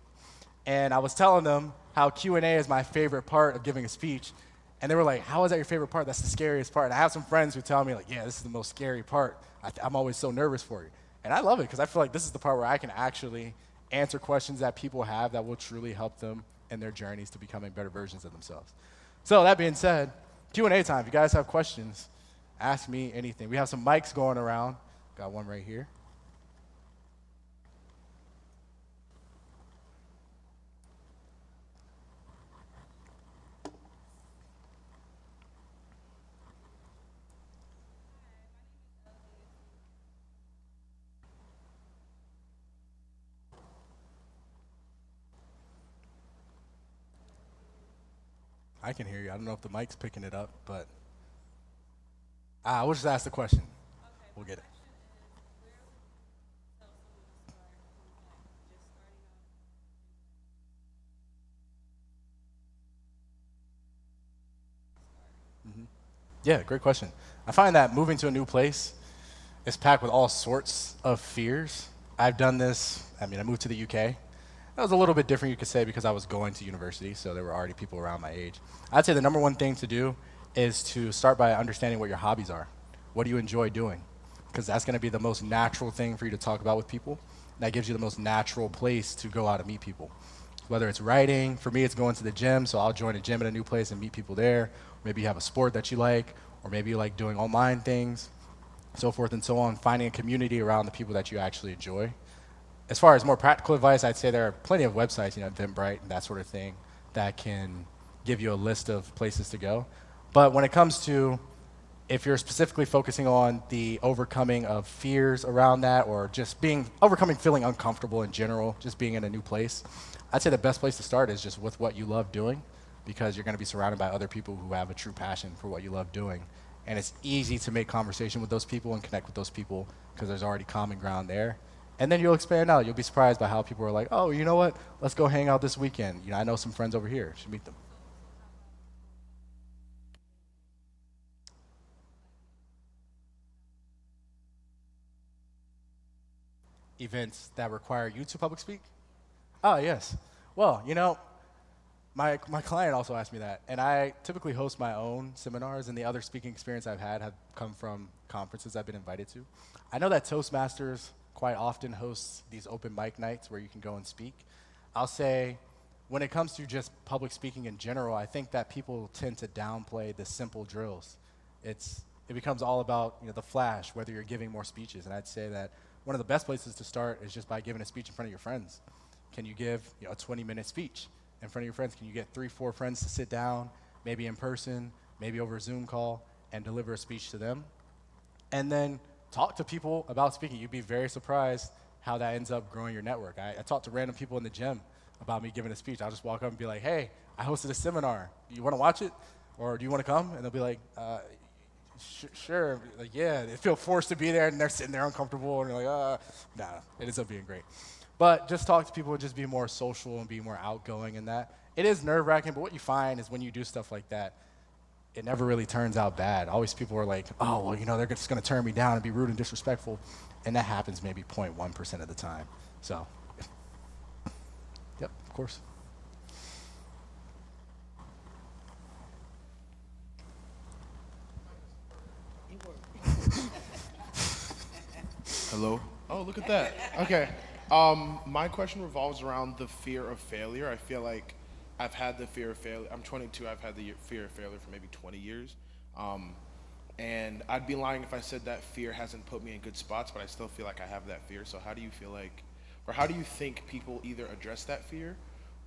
And I was telling them how Q&A is my favorite part of giving a speech. And they were like, how is that your favorite part? That's the scariest part. And I have some friends who tell me, like, yeah, this is the most scary part. I'm always so nervous for you. And I love it because I feel like this is the part where I can actually answer questions that people have that will truly help them in their journeys to becoming better versions of themselves. So that being said, Q&A time. If you guys have questions, ask me anything. We have some mics going around. Got one right here. I can hear you. I don't know if the mic's picking it up, but we'll just ask the question. Okay, we'll get it. Yeah, great question. I find that moving to a new place is packed with all sorts of fears. I've done this. I moved to the UK. That was a little bit different, you could say, because I was going to university, so there were already people around my age. I'd say the number one thing to do is to start by understanding what your hobbies are. What do you enjoy doing? Because that's going to be the most natural thing for you to talk about with people. That gives you the most natural place to go out and meet people. whether it's writing. For me, it's going to the gym, so I'll join a gym at a new place and meet people there. Maybe you have a sport that you like, or maybe you like doing online things, so forth and so on, finding a community around the people that you actually enjoy. As far as more practical advice, I'd say there are plenty of websites, Eventbrite and that sort of thing, that can give you a list of places to go. But when it comes to, if you're specifically focusing on the overcoming of fears around that, or just overcoming feeling uncomfortable in general, just being in a new place, I'd say the best place to start is just with what you love doing, because you're going to be surrounded by other people who have a true passion for what you love doing. And it's easy to make conversation with those people and connect with those people because there's already common ground there. And then you'll expand out. You'll be surprised by how people are like, oh, you know what? Let's go hang out this weekend. I know some friends over here. Should meet them. Events that require you to public speak? Oh, yes. Well, my client also asked me that, and I typically host my own seminars, and the other speaking experience I've had have come from conferences I've been invited to. I know that Toastmasters quite often hosts these open mic nights where you can go and speak. I'll say, when it comes to just public speaking in general, I think that people tend to downplay the simple drills. It becomes all about the flash, whether you're giving more speeches, and I'd say that one of the best places to start is just by giving a speech in front of your friends. Can you give a 20-minute speech in front of your friends? Can you get 3-4 friends to sit down, maybe in person, maybe over a Zoom call, and deliver a speech to them? And then talk to people about speaking. You'd be very surprised how that ends up growing your network. I talk to random people in the gym about me giving a speech. I'll just walk up and be like, hey, I hosted a seminar. Do you want to watch it? Or do you want to come? And they'll be like, sure. Like, yeah, they feel forced to be there, and they're sitting there uncomfortable, and they're like, nah, it ends up being great. But just talk to people and just be more social and be more outgoing in that. It is nerve-wracking, but what you find is when you do stuff like that, it never really turns out bad. Always people are like, oh, well, they're just going to turn me down and be rude and disrespectful. And that happens maybe 0.1% of the time. So, yep, of course. Hello? Oh, look at that. Okay. My question revolves around the fear of failure. I feel like I've had the fear of failure. I'm 22. I've had the fear of failure for maybe 20 years. And I'd be lying if I said that fear hasn't put me in good spots, but I still feel like I have that fear. So how do you feel like, or how do you think people either address that fear,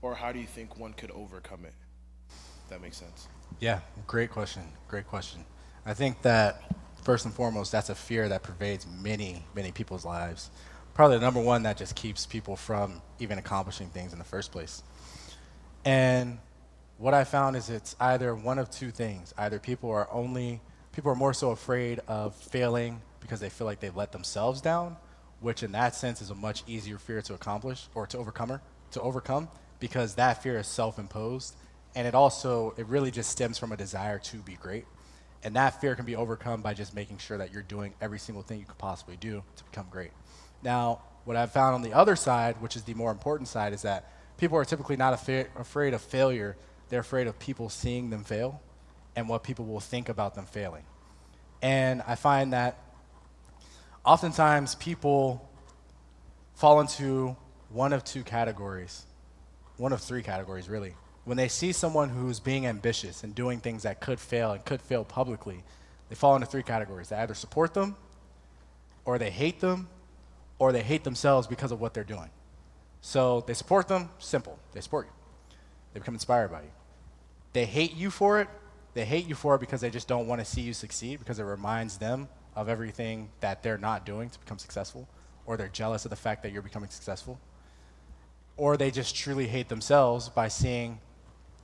or how do you think one could overcome it? If that makes sense. Yeah, great question. Great question. I think that first and foremost, that's a fear that pervades many, many people's lives. Probably the number one that just keeps people from even accomplishing things in the first place. And what I found is it's either one of two things. Either people are more so afraid of failing because they feel like they've let themselves down, which in that sense is a much easier fear to accomplish or to overcome because that fear is self-imposed. And it really just stems from a desire to be great. And that fear can be overcome by just making sure that you're doing every single thing you could possibly do to become great. Now, what I've found on the other side, which is the more important side, is that people are typically not afraid of failure. They're afraid of people seeing them fail and what people will think about them failing. And I find that oftentimes people fall into one of three categories, really. When they see someone who's being ambitious and doing things that could fail and could fail publicly, they fall into three categories. They either support them, or they hate them, or they hate themselves because of what they're doing. So they support them, simple. They support you. They become inspired by you. They hate you for it. They hate you for it because they just don't want to see you succeed because it reminds them of everything that they're not doing to become successful, or they're jealous of the fact that you're becoming successful. Or they just truly hate themselves by seeing,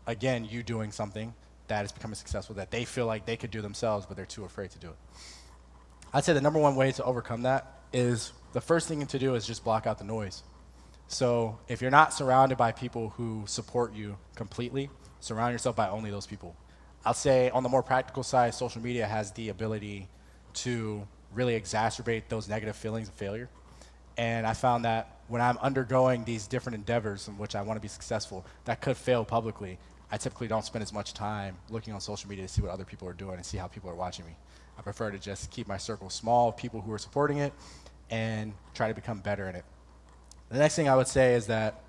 again, you doing something that is becoming successful that they feel like they could do themselves, but they're too afraid to do it. I'd say the number one way to overcome that is the first thing to do is just block out the noise. So if you're not surrounded by people who support you completely, surround yourself by only those people. I'll say on the more practical side, social media has the ability to really exacerbate those negative feelings of failure. And I found that when I'm undergoing these different endeavors in which I want to be successful that could fail publicly, I typically don't spend as much time looking on social media to see what other people are doing and see how people are watching me. I prefer to just keep my circle small of people who are supporting it and try to become better in it. The next thing I would say is that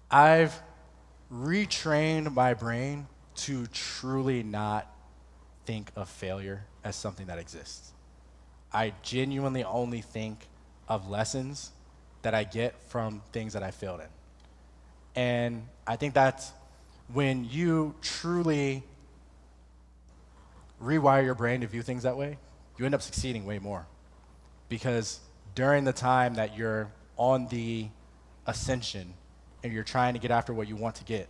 I've retrained my brain to truly not think of failure as something that exists. I genuinely only think of lessons that I get from things that I failed in. And I think that's when you truly rewire your brain to view things that way, you end up succeeding way more. Because during the time that you're on the ascension and you're trying to get after what you want to get,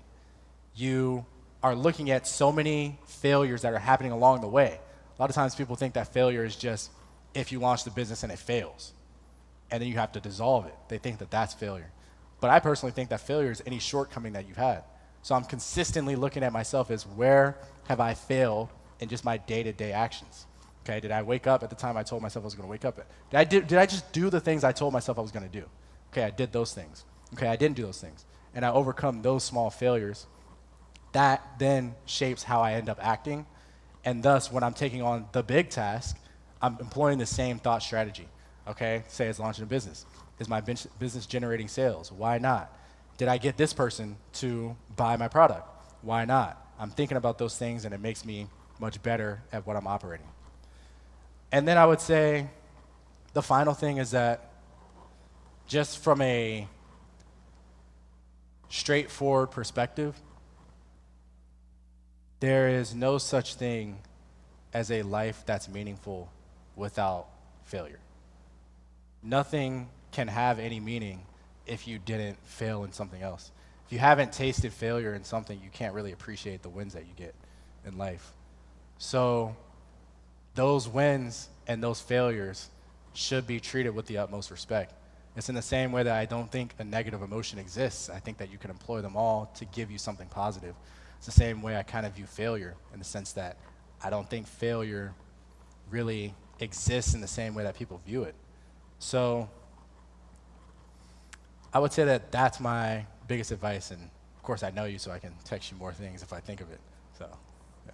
you are looking at so many failures that are happening along the way. A lot of times people think that failure is just if you launch the business and it fails, and then you have to dissolve it. They think that that's failure. But I personally think that failure is any shortcoming that you've had. So I'm consistently looking at myself as where have I failed in just my day-to-day actions. Okay, did I wake up at the time I told myself I was gonna wake up at? Did I just do the things I told myself I was gonna do? Okay, I did those things. Okay, I didn't do those things. And I overcome those small failures. That then shapes how I end up acting. And thus, when I'm taking on the big task, I'm employing the same thought strategy. Okay, say it's launching a business. Is my business generating sales? Why not? Did I get this person to buy my product? Why not? I'm thinking about those things and it makes me much better at what I'm operating. And then I would say the final thing is that just from a straightforward perspective, there is no such thing as a life that's meaningful without failure. Nothing can have any meaning if you didn't fail in something else. If you haven't tasted failure in something, you can't really appreciate the wins that you get in life. So those wins and those failures should be treated with the utmost respect. It's in the same way that I don't think a negative emotion exists. I think that you can employ them all to give you something positive. It's the same way I kind of view failure, in the sense that I don't think failure really exists in the same way that people view it. So I would say that that's my biggest advice, and of course I know you, so I can text you more things if I think of it. So, yeah.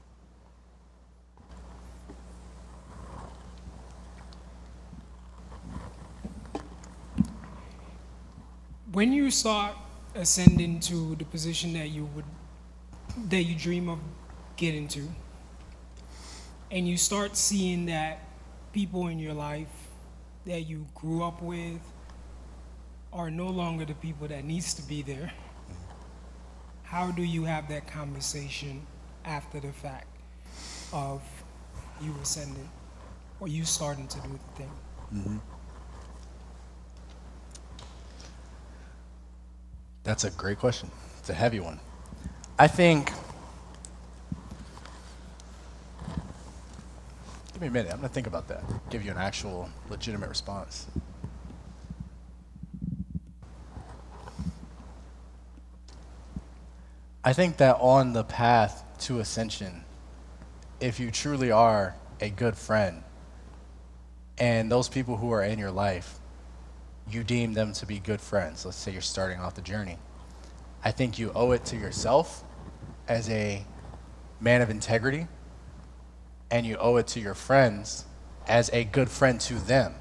When you start ascending to the position that you dream of getting to, and you start seeing that people in your life that you grew up with are no longer the people that needs to be there, how do you have that conversation after the fact of you ascending or you starting to do the thing? Mm-hmm. That's a great question. It's a heavy one. I think, give me a minute, I'm gonna think about that. Give you an actual legitimate response. I think that on the path to ascension, if you truly are a good friend, and those people who are in your life, you deem them to be good friends, let's say you're starting off the journey, I think you owe it to yourself as a man of integrity, and you owe it to your friends as a good friend to them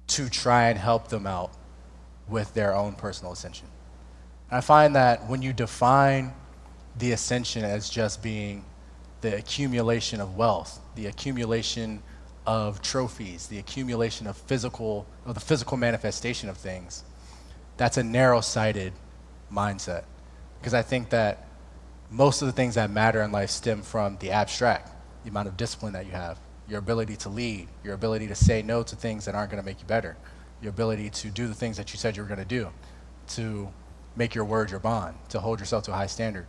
to try and help them out with their own personal ascension. And I find that when you define the ascension as just being the accumulation of wealth, the accumulation of trophies, the accumulation of the physical manifestation of things, that's a narrow-sighted mindset. Because I think that most of the things that matter in life stem from the abstract, the amount of discipline that you have, your ability to lead, your ability to say no to things that aren't going to make you better, your ability to do the things that you said you were going to do, to make your word your bond, to hold yourself to a high standard.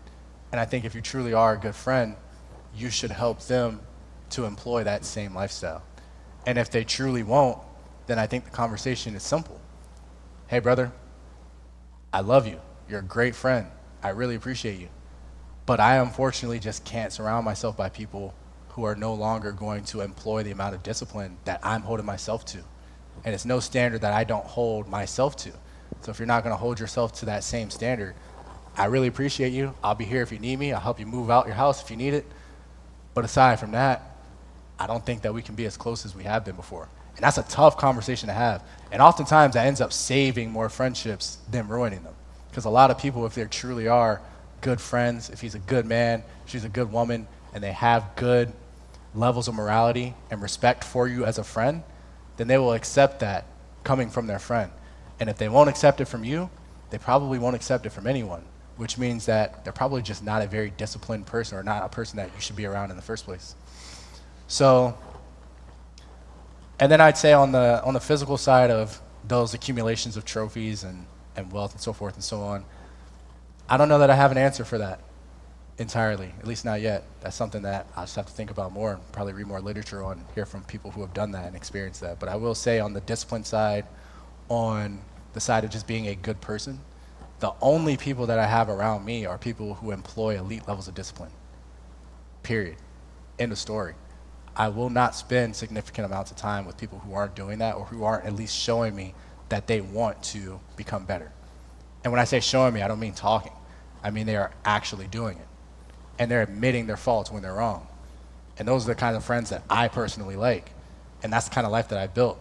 And I think if you truly are a good friend, you should help them to employ that same lifestyle. And if they truly won't, then I think the conversation is simple. Hey, brother, I love you. You're a great friend. I really appreciate you. But I unfortunately just can't surround myself by people who are no longer going to employ the amount of discipline that I'm holding myself to. And it's no standard that I don't hold myself to. So if you're not going to hold yourself to that same standard, I really appreciate you. I'll be here if you need me. I'll help you move out your house if you need it. But aside from that, I don't think that we can be as close as we have been before. And that's a tough conversation to have. And oftentimes that ends up saving more friendships than ruining them. Because a lot of people, if they truly are good friends, if he's a good man, she's a good woman, and they have good levels of morality and respect for you as a friend, then they will accept that coming from their friend. And if they won't accept it from you, they probably won't accept it from anyone, which means that they're probably just not a very disciplined person or not a person that you should be around in the first place. So, and then I'd say on the physical side of those accumulations of trophies and wealth and so forth and so on, I don't know that I have an answer for that entirely, at least not yet. That's something that I'll just have to think about more and probably read more literature on, hear from people who have done that and experienced that. But I will say on the discipline side, on the side of just being a good person, the only people that I have around me are people who employ elite levels of discipline. Period. End of story. I will not spend significant amounts of time with people who aren't doing that or who aren't at least showing me that they want to become better. And when I say showing me, I don't mean talking. I mean they are actually doing it. And they're admitting their faults when they're wrong. And those are the kind of friends that I personally like. And that's the kind of life that I built.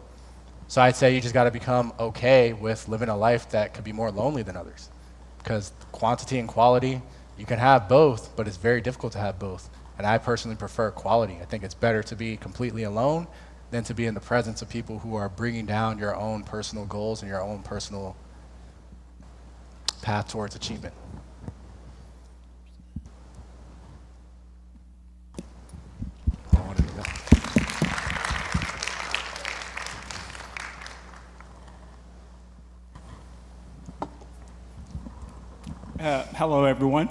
So I'd say you just got to become okay with living a life that could be more lonely than others. Because quantity and quality, you can have both, but it's very difficult to have both. And I personally prefer quality. I think it's better to be completely alone than to be in the presence of people who are bringing down your own personal goals and your own personal path towards achievement. Hello, everyone.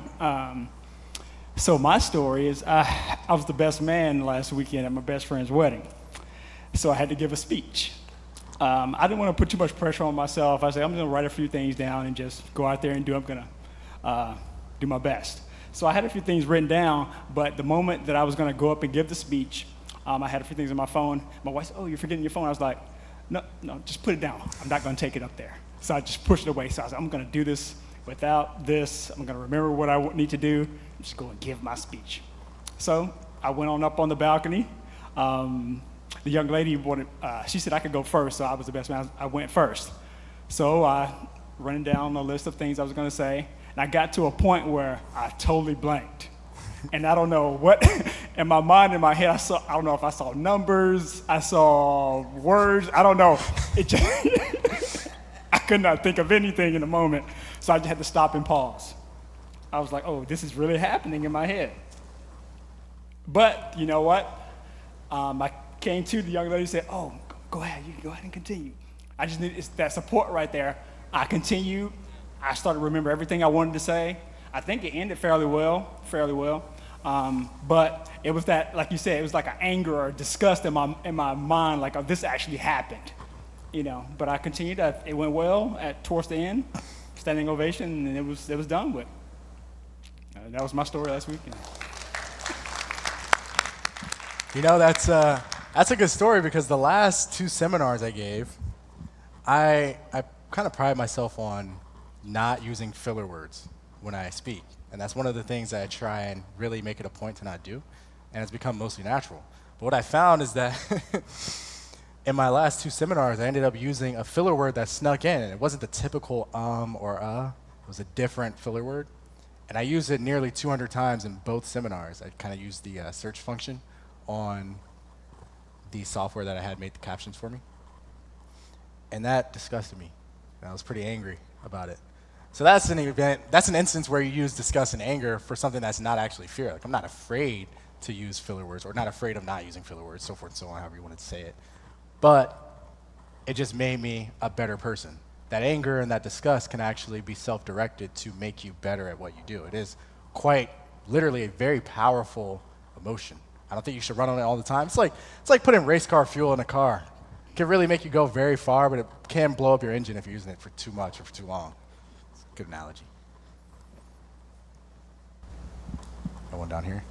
So my story is I was the best man last weekend at my best friend's wedding. So I had to give a speech. I didn't want to put too much pressure on myself. I said, I'm going to write a few things down and just go out there and I'm going to do my best. So I had a few things written down, but the moment that I was going to go up and give the speech, I had a few things on my phone. My wife said, oh, you're forgetting your phone. I was like, no, just put it down. I'm not going to take it up there. So I just pushed it away. So I was like, I'm going to do this without this. I'm going to remember what I need to do and just go and give my speech. So I went on up on the balcony. The young lady wanted, she said I could go first, so I was the best man. I went first. So I running down a list of things I was going to say, and I got to a point where I totally blanked. And I don't know what, in my mind, in my head, I don't know if I saw numbers, I saw words, I don't know. It just, I could not think of anything in the moment, so I just had to stop and pause. I was like, oh, this is really happening in my head. But you know what? I came to the young lady and said, oh, go ahead, you can go ahead and continue. I just need that support right there. I continued. I started to remember everything I wanted to say. I think it ended fairly well. But it was that, like you said, it was like an anger or disgust in my mind, like, oh, this actually happened, you know. But I continued. It went well towards the end, standing ovation, and it was done with. That was my story last weekend. You know, that's a good story because the last two seminars I gave, I kind of pride myself on not using filler words when I speak. And that's one of the things that I try and really make it a point to not do. And it's become mostly natural. But what I found is that in my last two seminars, I ended up using a filler word that snuck in. And it wasn't the typical or It was a different filler word. And I used it nearly 200 times in both seminars. I kind of used the search function on the software that I had made the captions for me. And that disgusted me. And I was pretty angry about it. So that's an instance where you use disgust and anger for something that's not actually fear. Like, I'm not afraid to use filler words or not afraid of not using filler words, so forth and so on, however you wanted to say it. But it just made me a better person. That anger and that disgust can actually be self-directed to make you better at what you do. It is quite literally a very powerful emotion. I don't think you should run on it all the time. It's like putting race car fuel in a car. It can really make you go very far, but it can blow up your engine if you're using it for too much or for too long. It's a good analogy. No one down here?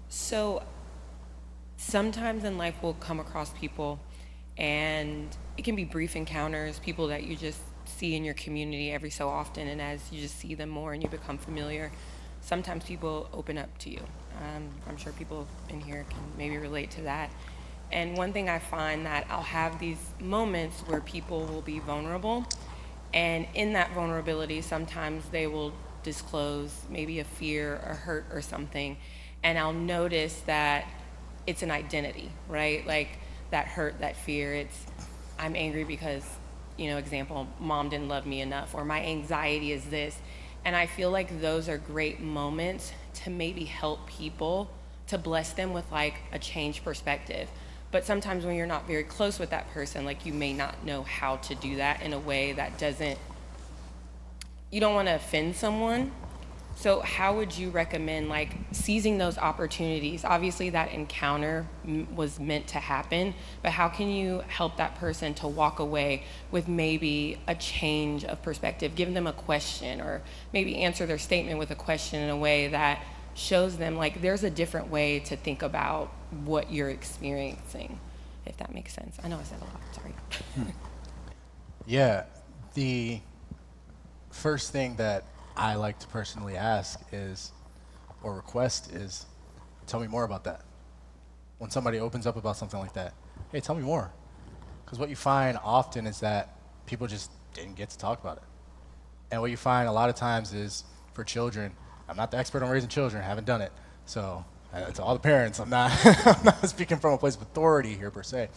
So sometimes in life we'll come across people and it can be brief encounters, people that you just see in your community every so often, and as you just see them more and you become familiar, sometimes people open up to you. I'm sure people in here can maybe relate to that. And one thing I find that I'll have these moments where people will be vulnerable, and in that vulnerability, sometimes they will disclose maybe a fear or hurt or something, and I'll notice that it's an identity, right? Like that hurt, that fear, it's I'm angry because, example, mom didn't love me enough, or my anxiety is this. And I feel like those are great moments to maybe help people, to bless them with like a changed perspective. But sometimes when you're not very close with that person, like you may not know how to do that in a way that you don't want to offend someone. So how would you recommend like seizing those opportunities? Obviously that encounter was meant to happen, but how can you help that person to walk away with maybe a change of perspective, give them a question, or maybe answer their statement with a question in a way that shows them like there's a different way to think about what you're experiencing, if that makes sense. I know I said a lot, sorry. Yeah, the first thing that I like to personally ask is, or request is, tell me more about that. When somebody opens up about something like that, hey, tell me more. Because what you find often is that people just didn't get to talk about it. And what you find a lot of times is for children, I'm not the expert on raising children, I haven't done it. So to all the parents, I'm not, I'm not speaking from a place of authority here per se.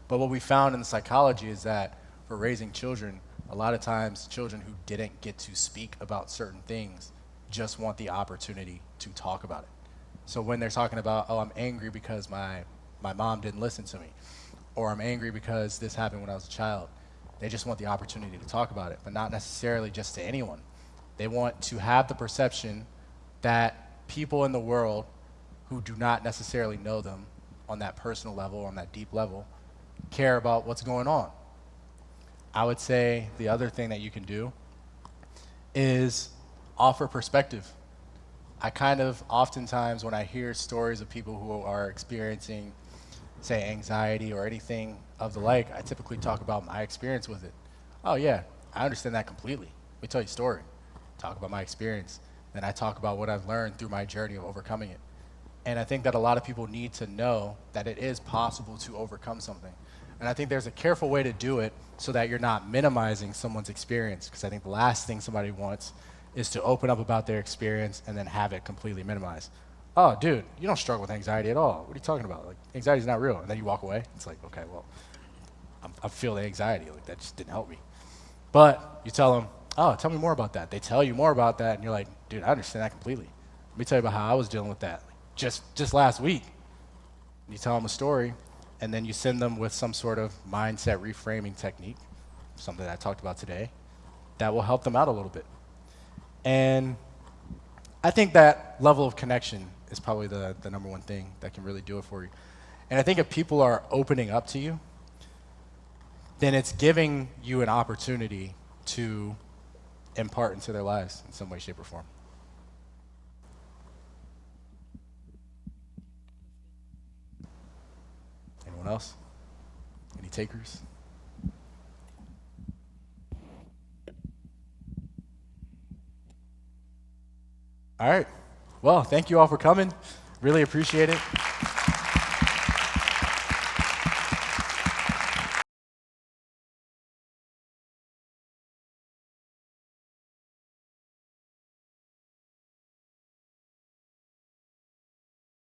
But what we found in the psychology is that for raising children, a lot of times children who didn't get to speak about certain things just want the opportunity to talk about it. So when they're talking about, oh, I'm angry because my mom didn't listen to me, or I'm angry because this happened when I was a child, they just want the opportunity to talk about it, but not necessarily just to anyone. They want to have the perception that people in the world who do not necessarily know them on that personal level, on that deep level, care about what's going on. I would say the other thing that you can do is offer perspective. I kind of oftentimes when I hear stories of people who are experiencing, say, anxiety or anything of the like, I typically talk about my experience with it. Oh yeah, I understand that completely. Let me tell you a story. Talk about my experience. Then I talk about what I've learned through my journey of overcoming it. And I think that a lot of people need to know that it is possible to overcome something. And I think there's a careful way to do it so that you're not minimizing someone's experience, because I think the last thing somebody wants is to open up about their experience and then have it completely minimized. Oh, dude, you don't struggle with anxiety at all. What are you talking about? Like, anxiety's not real. And then you walk away. It's like, okay, well, I feel the anxiety. Like, that just didn't help me. But you tell them, oh, tell me more about that. They tell you more about that, and you're like, dude, I understand that completely. Let me tell you about how I was dealing with that just last week. And you tell them a story, and then you send them with some sort of mindset reframing technique, something that I talked about today, that will help them out a little bit. And I think that level of connection is probably the number one thing that can really do it for you. And I think if people are opening up to you, then it's giving you an opportunity to impart into their lives in some way, shape, or form. Anyone else? Any takers? All right. Well, thank you all for coming. Really appreciate it.